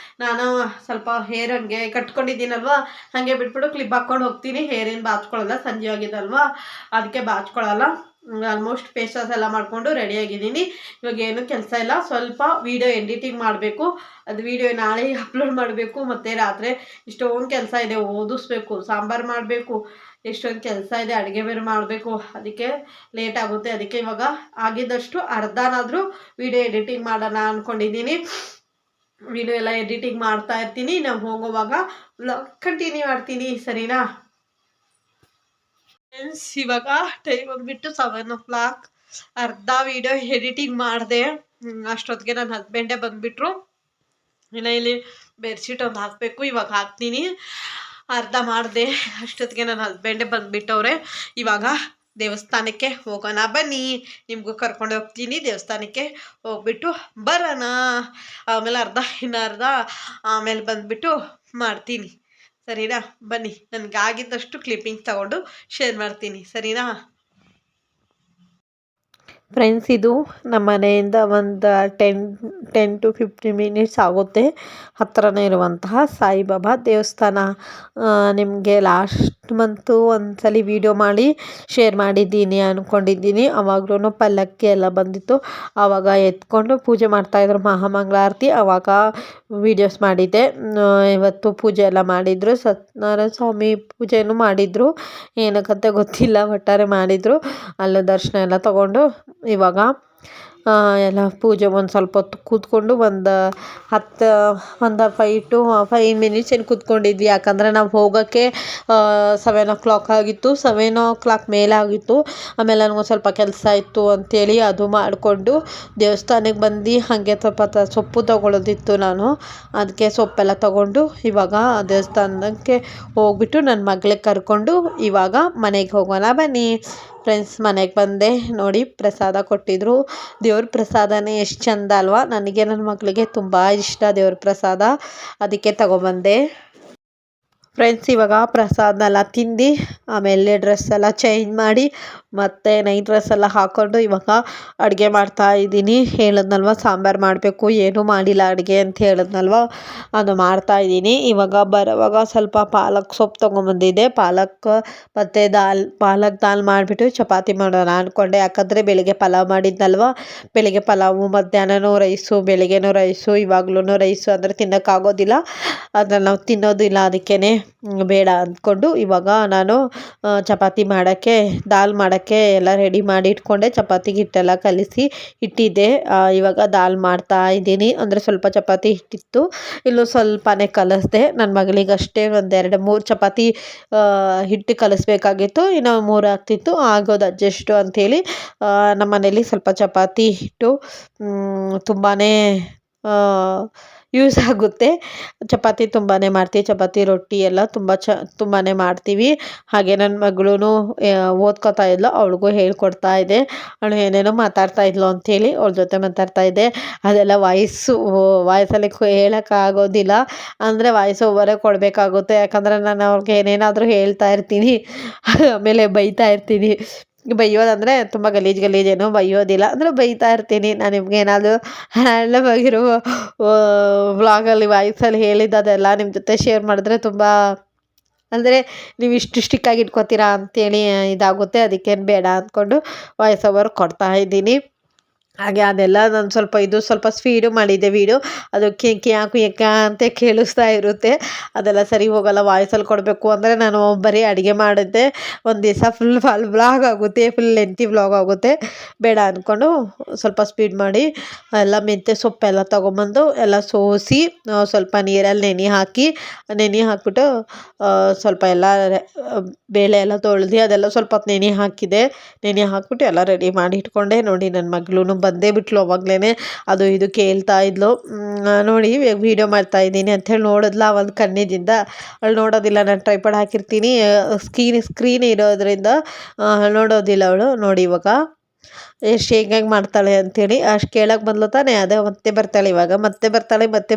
ನಾನು ಸ್ವಲ್ಪ ಹೇರ್ ಹಂಗೆ ಕಟ್ಕೊಂಡಿದ್ದೀನಲ್ವ, ಹಾಗೆ ಬಿಟ್ಬಿಟ್ಟು ಕ್ಲಿಪ್ ಹಾಕ್ಕೊಂಡು ಹೋಗ್ತೀನಿ. ಹೇರೇನು ಬಾಚ್ಕೊಳ್ಳಲ್ಲ, ಸಂಜೆ ಆಗಿದಲ್ವ, ಅದಕ್ಕೆ ಬಾಚ್ಕೊಳ್ಳಲ್ಲ. ಆಲ್ಮೋಸ್ಟ್ ಫೇಸ್ ವಾಶ್ ಎಲ್ಲ ಮಾಡಿಕೊಂಡು ರೆಡಿಯಾಗಿದ್ದೀನಿ. ಇವಾಗ ಏನೂ ಕೆಲಸ ಇಲ್ಲ, ಸ್ವಲ್ಪ ವೀಡಿಯೋ ಎಡಿಟಿಂಗ್ ಮಾಡಬೇಕು. ಅದು ವೀಡಿಯೋ ನಾಳೆ ಅಪ್ಲೋಡ್ ಮಾಡಬೇಕು. ಮತ್ತು ರಾತ್ರಿ ಇಷ್ಟೊಂದು ಕೆಲಸ ಇದೆ, ಓದಿಸ್ಬೇಕು, ಸಾಂಬಾರು ಮಾಡಬೇಕು, ಎಷ್ಟೊಂದು ಕೆಲಸ ಇದೆ, ಅಡುಗೆ ಬೇರೆ ಮಾಡಬೇಕು. ಅದಕ್ಕೆ ಲೇಟ್ ಆಗುತ್ತೆ. ಅದಕ್ಕೆ ಇವಾಗ ಆಗಿದ್ದಷ್ಟು ಅರ್ಧನಾದರೂ ವೀಡಿಯೋ ಎಡಿಟಿಂಗ್ ಮಾಡೋಣ ಅಂದ್ಕೊಂಡಿದ್ದೀನಿ. ವೀಡಿಯೋ ಎಲ್ಲ ಎಡಿಟಿಂಗ್ ಮಾಡ್ತಾ ಇರ್ತೀನಿ. ನಾವು ಹೋಗುವಾಗ ವ್ಲಾಗ್ ಕಂಟಿನ್ಯೂ ಮಾಡ್ತೀನಿ, ಸರಿನಾ ಫ್ರೆಂಡ್ಸ್? ಇವಾಗ ಟೈಮ್ ಬಂದುಬಿಟ್ಟು 7 o'clock. ಅರ್ಧ ವೀಡಿಯೋ ಎಡಿಟಿಂಗ್ ಮಾಡಿದೆ. ಅಷ್ಟೊತ್ತಿಗೆ ನನ್ನ ಹಸ್ಬೆಂಡೇ ಬಂದುಬಿಟ್ರು. ಇನ್ನು ಇಲ್ಲಿ ಬೆಡ್ಶೀಟ್ ಒಂದು ಹಾಕಬೇಕು, ಇವಾಗ ಹಾಕ್ತೀನಿ. ಅರ್ಧ ಮಾಡಿದೆ, ಅಷ್ಟೊತ್ತಿಗೆ ನನ್ನ ಹಸ್ಬೆಂಡೇ ಬಂದುಬಿಟ್ಟವ್ರೆ. ಇವಾಗ ದೇವಸ್ಥಾನಕ್ಕೆ ಹೋಗೋಣ ಬನ್ನಿ, ನಿಮಗೂ ಕರ್ಕೊಂಡು ಹೋಗ್ತೀನಿ. ದೇವಸ್ಥಾನಕ್ಕೆ ಹೋಗ್ಬಿಟ್ಟು ಬರೋಣ. ಆಮೇಲೆ ಇನ್ನು ಅರ್ಧ ಆಮೇಲೆ ಬಂದುಬಿಟ್ಟು ಮಾಡ್ತೀನಿ, ಸರಿನಾ? ಬನ್ನಿ, ನನಗಾಗಿದ್ದಷ್ಟು ಕ್ಲಿಪ್ಪಿಂಗ್ಸ್ ತಗೊಂಡು ಶೇರ್ ಮಾಡ್ತೀನಿ, ಸರಿನಾ ಫ್ರೆಂಡ್ಸ್? ಇದು ನಮ್ಮ ಮನೆಯಿಂದ ಒಂದು 10 to 15 ಮಿನಿಟ್ಸ್ ಆಗುತ್ತೆ. ಹತ್ತಿರನೇ ಇರುವಂತಹ ಸಾಯಿಬಾಬಾ ದೇವಸ್ಥಾನ. ನಿಮಗೆ ಲಾಸ್ಟ್ ಮಂತು ಒಂದ್ಸಲಿ ವೀಡಿಯೋ ಮಾಡಿ ಶೇರ್ ಮಾಡಿದ್ದೀನಿ ಅಂದ್ಕೊಂಡಿದ್ದೀನಿ. ಆವಾಗ್ಲೂ ಪಲ್ಲಕ್ಕಿ ಎಲ್ಲ ಬಂದಿತ್ತು, ಆವಾಗ ಎತ್ಕೊಂಡು ಪೂಜೆ ಮಾಡ್ತಾಯಿದ್ರು, ಮಹಾಮಂಗಳಾರತಿ. ಆವಾಗ ವೀಡಿಯೋಸ್ ಮಾಡಿದ್ದೆ. ಇವತ್ತು ಪೂಜೆ ಎಲ್ಲ ಮಾಡಿದರು, ಸತ್ಯನಾರಾಯಣ ಸ್ವಾಮಿ ಪೂಜೆನೂ ಮಾಡಿದರು, ಏನಕ್ಕಂತ ಗೊತ್ತಿಲ್ಲ, ಒಟ್ಟಾರೆ ಮಾಡಿದರು. ಅಲ್ಲೂ ದರ್ಶನ ಎಲ್ಲ ತಗೊಂಡು ಇವಾಗ ಎಲ್ಲ ಪೂಜೆ ಒಂದು ಸ್ವಲ್ಪ ಹೊತ್ತು ಕೂತ್ಕೊಂಡು ಒಂದು 5 to 5 ಮಿನಿಟ್ಸ್ ಏನು ಕೂತ್ಕೊಂಡಿದ್ವಿ. ಯಾಕಂದರೆ ನಾವು ಹೋಗೋಕ್ಕೆ 7 o'clock ಆಗಿತ್ತು, 7 o'clock ಮೇಲೆ ಆಗಿತ್ತು. ಆಮೇಲೆ ನನಗೊಂದು ಸ್ವಲ್ಪ ಕೆಲಸ ಇತ್ತು ಅಂಥೇಳಿ ಅದು ಮಾಡಿಕೊಂಡು ದೇವಸ್ಥಾನಕ್ಕೆ ಬಂದು ಹಾಗೆ ಸ್ವಲ್ಪ ಸೊಪ್ಪು ತೊಗೊಳೋದಿತ್ತು. ನಾನು ಅದಕ್ಕೆ ಸೊಪ್ಪೆಲ್ಲ ತೊಗೊಂಡು ಇವಾಗ ದೇವಸ್ಥಾನಕ್ಕೆ ಹೋಗ್ಬಿಟ್ಟು ನನ್ನ ಮಗಳಿಗೆ ಕರ್ಕೊಂಡು ಇವಾಗ ಮನೆಗೆ ಹೋಗೋಣ ಬನ್ನಿ. ಫ್ರೆಂಡ್ಸ್, ಮನೆಗೆ ಬಂದೆ, ನೋಡಿ ಪ್ರಸಾದ ಕೊಟ್ಟಿದ್ರು. ದೇವ್ರ ಪ್ರಸಾದನೇ ಎಷ್ಟು ಚಂದ ಅಲ್ವಾ? ನನಗೆ ನನ್ನ ಮಗಳಿಗೆ ತುಂಬ ಇಷ್ಟ ದೇವ್ರ ಪ್ರಸಾದ, ಅದಕ್ಕೆ ತಗೊಬಂದೆ. ಫ್ರೆಂಡ್ಸ್, ಇವಾಗ ಪ್ರಸಾದನೆಲ್ಲ ತಿಂದು ಆಮೇಲೆ ಡ್ರೆಸ್ ಎಲ್ಲ ಚೇಂಜ್ ಮಾಡಿ ಮತ್ತು ನೈಟ್ ಡ್ರೆಸ್ ಎಲ್ಲ ಹಾಕ್ಕೊಂಡು ಇವಾಗ ಅಡುಗೆ ಮಾಡ್ತಾಯಿದ್ದೀನಿ. ಹೇಳಿದ್ನಲ್ವ ಸಾಂಬಾರು ಮಾಡಬೇಕು, ಏನೂ ಮಾಡಿಲ್ಲ ಅಡುಗೆ ಅಂತ ಹೇಳಿದ್ನಲ್ವ, ಅದು ಮಾಡ್ತಾಯಿದ್ದೀನಿ. ಇವಾಗ ಬರೋವಾಗ ಸ್ವಲ್ಪ ಪಾಲಕ್ ಸೊಪ್ಪು ತೊಗೊಂಬಂದಿದ್ದೆ, ಪಾಲಕ್ ಮತ್ತು ಪಾಲಕ್ ದಾಲ್ ಮಾಡಿಬಿಟ್ಟು ಚಪಾತಿ ಮಾಡೋಣ ಅಂದ್ಕೊಂಡೆ. ಯಾಕಂದರೆ ಬೆಳಿಗ್ಗೆ ಪಲಾವ್ ಮಾಡಿದ್ನಲ್ವ, ಬೆಳಿಗ್ಗೆ ಪಲಾವು, ಮಧ್ಯಾಹ್ನನೂ ರೈಸು, ಬೆಳಿಗ್ಗೆನೂ ರೈಸು, ಇವಾಗ್ಲೂ ರೈಸು ಅಂದರೆ ತಿನ್ನೋಕ್ಕಾಗೋದಿಲ್ಲ, ಅದ್ರಲ್ಲಿ ನಾವು ತಿನ್ನೋದಿಲ್ಲ. ಅದಕ್ಕೇ ಬೇಡ ಅಂದ್ಕೊಂಡು ಇವಾಗ ನಾನು ಚಪಾತಿ ಮಾಡೋಕ್ಕೆ, ದಾಲ್ ಮಾಡೋಕ್ಕೆ ಎಲ್ಲ ರೆಡಿ ಮಾಡಿ ಇಟ್ಕೊಂಡೆ. ಚಪಾತಿಗೆ ಹಿಟ್ಟೆಲ್ಲ ಕಲಿಸಿ ಇಟ್ಟಿದ್ದೆ. ಇವಾಗ ದಾಲ್ ಮಾಡ್ತಾ ಇದ್ದೀನಿ. ಅಂದರೆ ಸ್ವಲ್ಪ ಚಪಾತಿ ಹಿಟ್ಟಿತ್ತು, ಇಲ್ಲೂ ಸ್ವಲ್ಪನೇ ಕಲಿಸ್ದೆ. ನನ್ನ ಮಗಳಿಗಷ್ಟೇ ಒಂದು 2-3 ಚಪಾತಿ ಹಿಟ್ಟು ಕಲಿಸ್ಬೇಕಾಗಿತ್ತು, ಇನ್ನು 3 ಆಗ್ತಿತ್ತು, ಆಗೋದು ಅಡ್ಜಸ್ಟು ಅಂಥೇಳಿ. ನಮ್ಮ ಮನೇಲಿ ಸ್ವಲ್ಪ ಚಪಾತಿ ಹಿಟ್ಟು ತುಂಬಾ ಯೂಸ್ ಆಗುತ್ತೆ. ಚಪಾತಿ ತುಂಬಾ ಮಾಡ್ತೀವಿ, ಚಪಾತಿ ರೊಟ್ಟಿ ಎಲ್ಲ ತುಂಬಾ ಮಾಡ್ತೀವಿ. ಹಾಗೆ ನನ್ನ ಮಗಳೂ ಓದ್ಕೋತಾ ಇದ್ಲು, ಅವಳಿಗೂ ಹೇಳ್ಕೊಡ್ತಾ ಇದ್ದೆ. ಅವಳು ಏನೇನೋ ಮಾತಾಡ್ತಾ ಇದ್ಲು ಅಂಥೇಳಿ ಅವಳ ಜೊತೆ ಮಾತಾಡ್ತಾ ಇದ್ದೆ. ಅದೆಲ್ಲ ವಾಯ್ಸಲ್ಲಿ ಹೇಳೋಕ್ಕಾಗೋದಿಲ್ಲ, ಅಂದರೆ ವಾಯ್ಸ್ ಓವರೇ ಕೊಡಬೇಕಾಗುತ್ತೆ. ಯಾಕಂದರೆ ನಾನು ಅವ್ರಿಗೆ ಏನೇನಾದರೂ ಹೇಳ್ತಾ ಇರ್ತೀನಿ, ಆಮೇಲೆ ಬೈತಾ ಇರ್ತೀನಿ. ಬೈಯೋದಂದರೆ ತುಂಬ ಗಲೀಜೇನು ಬೈಯೋದಿಲ್ಲ, ಅಂದರೆ ಬೈತಾ ಇರ್ತೀನಿ. ನಾನು ನಿಮ್ಗೆ ಏನಾದರೂ ರ್ಯಾಂಡಮ್ ಆಗಿರೋ ವ್ಲಾಗಲ್ಲಿ ವಾಯ್ಸಲ್ಲಿ ಹೇಳಿದ್ದು ಅದೆಲ್ಲ ನಿಮ್ಮ ಜೊತೆ ಶೇರ್ ಮಾಡಿದ್ರೆ ತುಂಬ ಅಂದರೆ ನೀವು ಇಷ್ಟು ಸ್ಟಿಕ್ಕಾಗಿ ಇಟ್ಕೋತೀರಾ ಅಂತೇಳಿ ಇದಾಗುತ್ತೆ. ಅದಕ್ಕೇನು ಬೇಡ ಅಂದ್ಕೊಂಡು ವಾಯ್ಸ್ ಓವರ್ ಕೊಡ್ತಾ ಇದ್ದೀನಿ. ಹಾಗೆ ಅದೆಲ್ಲ ನಾನು ಸ್ವಲ್ಪ ಸ್ಪೀಡು ಮಾಡಿದ್ದೆ ವೀಡಿಯೋ. ಅದು ಕ್ಯಾಕು ಅಂತ ಕೇಳಿಸ್ತಾ ಇರುತ್ತೆ. ಅದೆಲ್ಲ ಸರಿ ಹೋಗಲ್ಲ. ವಾಯ್ಸಲ್ಲಿ ಕೊಡಬೇಕು ಅಂದರೆ ನಾನು ಬರೀ ಅಡುಗೆ ಮಾಡಿದ್ದೆ ಒಂದು ದಿವಸ ಫುಲ್ ವ್ಲಾಗ್ ಆಗುತ್ತೆ, ಫುಲ್ ಲೆಂತಿ ವ್ಲಾಗ್ ಆಗುತ್ತೆ. ಬೇಡ ಅಂದ್ಕೊಂಡು ಸ್ವಲ್ಪ ಸ್ಪೀಡ್ ಮಾಡಿ ಎಲ್ಲ ಮೆಂತ್ಯ ಸೊಪ್ಪೆಲ್ಲ ತೊಗೊಂಬಂದು ಎಲ್ಲ ಸೋಸಿ ಸ್ವಲ್ಪ ನೀರಲ್ಲಿ ನೆನೆ ಹಾಕಿಬಿಟ್ಟು ಸ್ವಲ್ಪ ಎಲ್ಲ ಬೇಳೆ ಎಲ್ಲ ತೊಳೆದು ಅದೆಲ್ಲ ಸ್ವಲ್ಪ ಹೊತ್ತು ನೆನೆ ಹಾಕಿಬಿಟ್ಟು ಎಲ್ಲ ರೆಡಿ ಮಾಡಿ ಇಟ್ಕೊಂಡೆ. ನೋಡಿ ನನ್ನ ಮಗಳೂ ಬಂದೇ ಬಿಟ್ಲು ಅವಾಗಲೇ. ಅದು ಇದು ಕೇಳ್ತಾ ಇದ್ಲು. ನೋಡಿ ವೀಡಿಯೋ ಮಾಡ್ತಾ ಇದ್ದೀನಿ ಅಂಥೇಳಿ ನೋಡಿದ್ಲ ಒಂದು ಕಣ್ಣಿದಿಂದ. ಅವಳು ನೋಡೋದಿಲ್ಲ, ನಾನು ಟ್ರೈಪಾಡ್ ಹಾಕಿರ್ತೀನಿ, ಸ್ಕ್ರೀನ್ ಇರೋದ್ರಿಂದ ನೋಡೋದಿಲ್ಲ ಅವಳು. ನೋಡಿ ಇವಾಗ ಎಷ್ಟು ಹೇಗೆ ಮಾಡ್ತಾಳೆ ಅಂಥೇಳಿ. ಅಷ್ಟು ಕೇಳೋಕೆ ಬಂದ್ಲು ತಾನೇ, ಅದೇ ಮತ್ತೆ ಬರ್ತಾಳೆ ಇವಾಗ, ಮತ್ತೆ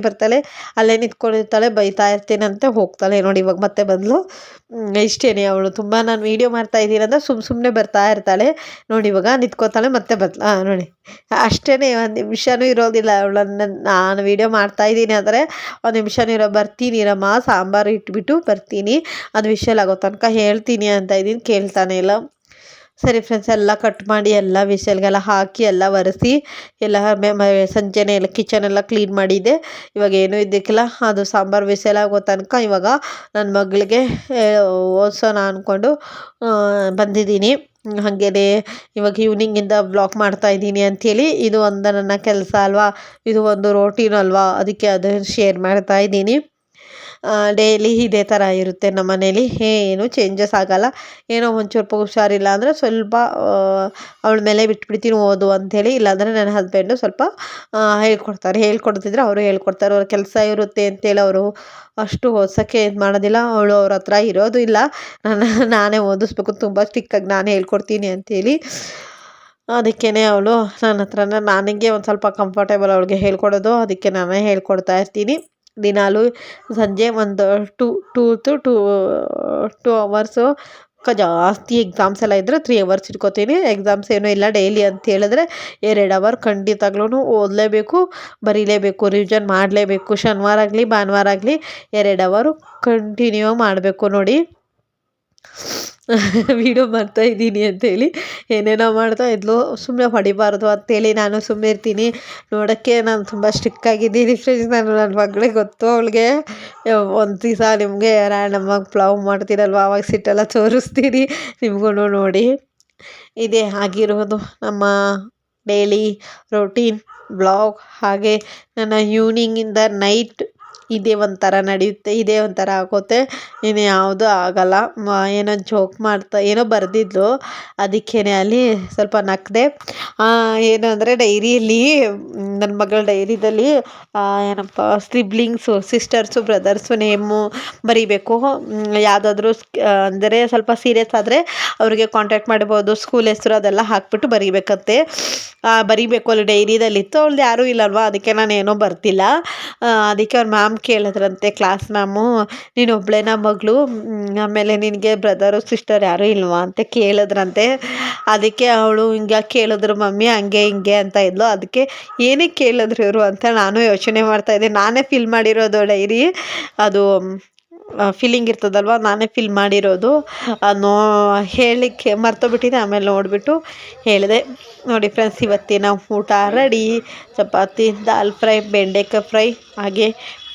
ಬರ್ತಾಳೆ ಅಲ್ಲೇ ನಿಂತ್ಕೊಂಡಿರ್ತಾಳೆ, ಬೈತಾ ಇರ್ತೀನಿ ಅಂತ ಹೋಗ್ತಾಳೆ. ನೋಡಿ ಇವಾಗ ಮತ್ತೆ ಬಂದಳು. ಇಷ್ಟೇ ಅವಳು. ತುಂಬ ನಾನು ವೀಡಿಯೋ ಮಾಡ್ತಾ ಇದ್ದೀನಿ ಅಂದರೆ ಸುಮ್ಮನೆ ಬರ್ತಾ ಇರ್ತಾಳೆ. ನೋಡಿ ಇವಾಗ ನಿಂತ್ಕೋತಾಳೆ, ಮತ್ತೆ ನೋಡಿ ಅಷ್ಟೇ. ಒಂದು ನಿಮಿಷನೂ ಇರೋದಿಲ್ಲ ಅವಳನ್ನು. ನಾನು ವೀಡಿಯೋ ಮಾಡ್ತಾ ಇದ್ದೀನಿ ಅಂದರೆ ಒಂದು ನಿಮಿಷನೂ ಬರ್ತೀನಿ ಇರಮ್ಮ, ಸಾಂಬಾರು ಇಟ್ಬಿಟ್ಟು ಬರ್ತೀನಿ, ಅದು ವಿಷಲ್ ಆಗೋ ತನಕ ಹೇಳ್ತೀನಿ ಅಂತ ಇದ್ದೀನಿ, ಕೇಳ್ತಾನೆ ಇಲ್ಲ. ಸರಿ ಫ್ರೆಂಡ್ಸ್, ಎಲ್ಲ ಕಟ್ ಮಾಡಿ ಎಲ್ಲ ವಿಷಲ್ಗೆಲ್ಲ ಹಾಕಿ ಎಲ್ಲ ಒರೆಸಿ ಎಲ್ಲ ಸಂಜೆನೇ ಎಲ್ಲ ಕಿಚನೆಲ್ಲ ಕ್ಲೀನ್ ಮಾಡಿದ್ದೆ. ಇವಾಗ ಏನೂ ಇದ್ದಕ್ಕಿಲ್ಲ, ಅದು ಸಾಂಬಾರು ವಿಷಲ್ ಆಗೋ ತನಕ ಇವಾಗ ನನ್ನ ಮಗಳಿಗೆ ಓದಿಸೋಣ ಅಂದ್ಕೊಂಡು ಬಂದಿದ್ದೀನಿ. ಹಾಗೇ ಇವಾಗ ಈವ್ನಿಂಗಿಂದ ಬ್ಲಾಗ್ ಮಾಡ್ತಾಯಿದ್ದೀನಿ ಅಂಥೇಳಿ. ಇದು ಒಂದು ನನ್ನ ಕೆಲಸ ಅಲ್ವಾ, ಇದು ಒಂದು ರೋಟೀನ್ ಅಲ್ವಾ, ಅದಕ್ಕೆ ಅದನ್ನು ಶೇರ್ ಮಾಡ್ತಾಯಿದ್ದೀನಿ. ಡೈಲಿ ಇದೇ ಥರ ಇರುತ್ತೆ ನಮ್ಮ ಮನೇಲಿ, ಏನೂ ಚೇಂಜಸ್ ಆಗೋಲ್ಲ. ಏನೋ ಒಂಚೂರು ಹುಷಾರಿಲ್ಲ ಅಂದರೆ ಸ್ವಲ್ಪ ಅವಳ ಮೇಲೆ ಬಿಟ್ಬಿಡ್ತೀನಿ ಓದು ಅಂಥೇಳಿ. ಇಲ್ಲಾಂದರೆ ನನ್ನ ಹಸ್ಬೆಂಡು ಸ್ವಲ್ಪ ಹೇಳ್ಕೊಡ್ತಿದ್ರೆ ಅವರು ಹೇಳ್ಕೊಡ್ತಾರೆ. ಅವ್ರ ಕೆಲಸ ಇರುತ್ತೆ ಅಂತೇಳಿ ಅವರು ಅಷ್ಟು ಓದ್ಸೋಕ್ಕೆ ಇದು ಮಾಡೋದಿಲ್ಲ. ಅವಳು ಅವ್ರ ಹತ್ರ ಇರೋದು ಇಲ್ಲ, ನಾನೇ ಓದಿಸ್ಬೇಕು, ತುಂಬ ಸ್ಟ್ರಿಕ್ಟಾಗಿ ನಾನೇ ಹೇಳ್ಕೊಡ್ತೀನಿ ಅಂಥೇಳಿ. ಅದಕ್ಕೇ ಅವಳು ನನ್ನ ಹತ್ರನೇ, ನನಗೆ ಒಂದು ಸ್ವಲ್ಪ ಕಂಫರ್ಟೇಬಲ್ ಅವಳಿಗೆ ಹೇಳ್ಕೊಡೋದು, ಅದಕ್ಕೆ ನಾನೇ ಹೇಳ್ಕೊಡ್ತಾ ಇರ್ತೀನಿ. ದಿನಾಲೂ ಸಂಜೆ ಒಂದು 2 ಅವರ್ಸು ಜಾಸ್ತಿ ಎಕ್ಸಾಮ್ಸ್ ಎಲ್ಲ ಇದ್ದರೆ 3 ಅವರ್ಸ್ ಇಟ್ಕೋತೀನಿ. ಎಕ್ಸಾಮ್ಸ್ ಏನೂ ಇಲ್ಲ ಡೈಲಿ ಅಂತ ಹೇಳಿದ್ರೆ 2 ಅವರ್ ಖಂಡಿತವಾಗ್ಲೂ ಓದಲೇಬೇಕು, ಬರೀಲೇಬೇಕು, ರಿವಿಷನ್ ಮಾಡಲೇಬೇಕು. ಶನಿವಾರ ಆಗಲಿ ಭಾನುವಾರ ಆಗಲಿ 2 ಅವರು ಕಂಟಿನ್ಯೂ ಮಾಡಬೇಕು. ನೋಡಿ ವೀಡಿಯೋ ಮಾಡ್ತಾಯಿದ್ದೀನಿ ಅಂಥೇಳಿ ಏನೇನೋ ಮಾಡ್ತಾ ಇದ್ಲು. ಸುಮ್ಮನೆ ಹೊಡಿಬಾರ್ದು ಅಂಥೇಳಿ ನಾನು ಸುಮ್ಮನೆ ಇರ್ತೀನಿ. ನೋಡೋಕ್ಕೆ ನಾನು ತುಂಬ ಸ್ಟ್ರಿಕ್ಟಾಗಿದ್ದೀನಿ ಫ್ರೆಂಡ್ಸ್. ನನ್ನ ಮಗಳಿಗೆ ಗೊತ್ತು, ಅವಳಿಗೆ ಒಂದು ದಿವಸ ನಿಮಗೆ ರ್ಯಾಂಡಮಾಗಿ ಪ್ಲಾವ್ ಮಾಡ್ತೀರಲ್ವ, ಆವಾಗ ಸಿಟ್ಟೆಲ್ಲ ತೋರಿಸ್ತೀನಿ ನಿಮಗೂ. ನೋಡಿ ಇದೇ ಆಗಿರೋದು ನಮ್ಮ ಡೈಲಿ ರೋಟೀನ್ ಬ್ಲಾಗ್. ಹಾಗೆ ನನ್ನ ಈವ್ನಿಂಗಿಂದ ನೈಟ್ ಇದೇ ಒಂಥರ ನಡೆಯುತ್ತೆ, ಇದೇ ಒಂಥರ ಆಗುತ್ತೆ, ಇನ್ನು ಯಾವುದೂ ಆಗೋಲ್ಲ. ಏನೋ ಜೋಕ್ ಏನೋ ಬರೆದಿದ್ಲು, ಅದಕ್ಕೇ ಅಲ್ಲಿ ಸ್ವಲ್ಪ ನಕ್ಕದೆ. ಏನು ಅಂದರೆ ಡೈರಿಯಲ್ಲಿ, ನನ್ನ ಮಗಳ ಡೈರಿದಲ್ಲಿ ಏನಪ್ಪ ಸಿಬ್ಲಿಂಗ್ಸು, ಸಿಸ್ಟರ್ಸು, ಬ್ರದರ್ಸು ನೇಮು ಬರೀಬೇಕು. ಯಾವುದಾದ್ರೂ ಅಂದರೆ ಸ್ವಲ್ಪ ಸೀರಿಯಸ್ ಆದರೆ ಅವ್ರಿಗೆ ಕಾಂಟ್ಯಾಕ್ಟ್ ಮಾಡ್ಬೋದು, ಸ್ಕೂಲ್ ಹೆಸರು ಅದೆಲ್ಲ ಹಾಕ್ಬಿಟ್ಟು ಬರೀಬೇಕಂತೆ. ಬರೀಬೇಕು ಅಲ್ಲಿ ಡೈರಿದಲ್ಲಿತ್ತು. ಅವಳ್ದು ಯಾರೂ ಇಲ್ಲಲ್ವ, ಅದಕ್ಕೆ ನಾನು ಏನೋ ಬರ್ತಿಲ್ಲ. ಅದಕ್ಕೆ ಅವ್ರ ಮ್ಯಾಮ್ ಕೇಳಿದ್ರಂತೆ, ಕ್ಲಾಸ್ ಮ್ಯಾಮು, ನೀನು ಒಬ್ಬಳೇನ ಮಗಳು, ಆಮೇಲೆ ನಿನಗೆ ಬ್ರದರು ಸಿಸ್ಟರ್ ಯಾರೂ ಇಲ್ವಾ ಅಂತ ಕೇಳಿದ್ರಂತೆ. ಅದಕ್ಕೆ ಅವಳು ಹಿಂಗೆ ಕೇಳಿದ್ರು ಮಮ್ಮಿ ಹಂಗೆ ಹಿಂಗೆ ಅಂತ ಇದ್ಲು. ಅದಕ್ಕೆ ಏನಕ್ಕೆ ಕೇಳಿದ್ರು ಇವರು ಅಂತ ನಾನು ಯೋಚನೆ ಮಾಡ್ತಾಯಿದ್ದೆ. ನಾನೇ ಫಿಲ್ ಮಾಡಿರೋದು ಡೈರಿ, ಅದು ಫಿಲ್ಲಿಂಗ್ ಇರ್ತದಲ್ವ, ನಾನೇ ಫಿಲ್ ಮಾಡಿರೋದು. ಹೇಳಲಿಕ್ಕೆ ಮರ್ತೋಗ್ಬಿಟ್ಟಿದೆ, ಆಮೇಲೆ ನೋಡಿಬಿಟ್ಟು ಹೇಳಿದೆ. ನೋಡಿ ಫ್ರೆಂಡ್ಸ್, ಇವತ್ತಿನ ಊಟ ರೆಡಿ. ಚಪಾತಿ, ದಾಲ್ ಫ್ರೈ, ಬೆಂಡೆಕಾಯಿ ಫ್ರೈ, ಹಾಗೆ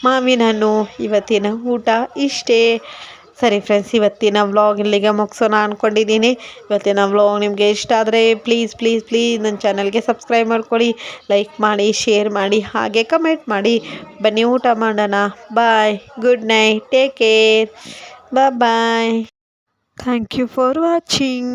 ಮಾವಿನ ಹಣ್ಣು. ಇವತ್ತಿನ ಊಟ ಇಷ್ಟೇ. ಸರಿ ಫ್ರೆಂಡ್ಸ್, ಇವತ್ತಿನ ವ್ಲಾಗ್ ಇಲ್ಲಿಗೆ ಮುಗಿಸೋಣ ಅಂದ್ಕೊಂಡಿದ್ದೀನಿ. ಇವತ್ತಿನ ವ್ಲಾಗ್ ನಿಮಗೆ ಇಷ್ಟ ಆದರೆ ಪ್ಲೀಸ್ ನನ್ನ ಚಾನಲ್ಗೆ ಸಬ್ಸ್ಕ್ರೈಬ್ ಮಾಡ್ಕೊಳ್ಳಿ, ಲೈಕ್ ಮಾಡಿ, ಶೇರ್ ಮಾಡಿ, ಹಾಗೆ ಕಮೆಂಟ್ ಮಾಡಿ. ಬನ್ನಿ ಊಟ ಮಾಡೋಣ. Bye, good night, take care, bye. Thank you for watching.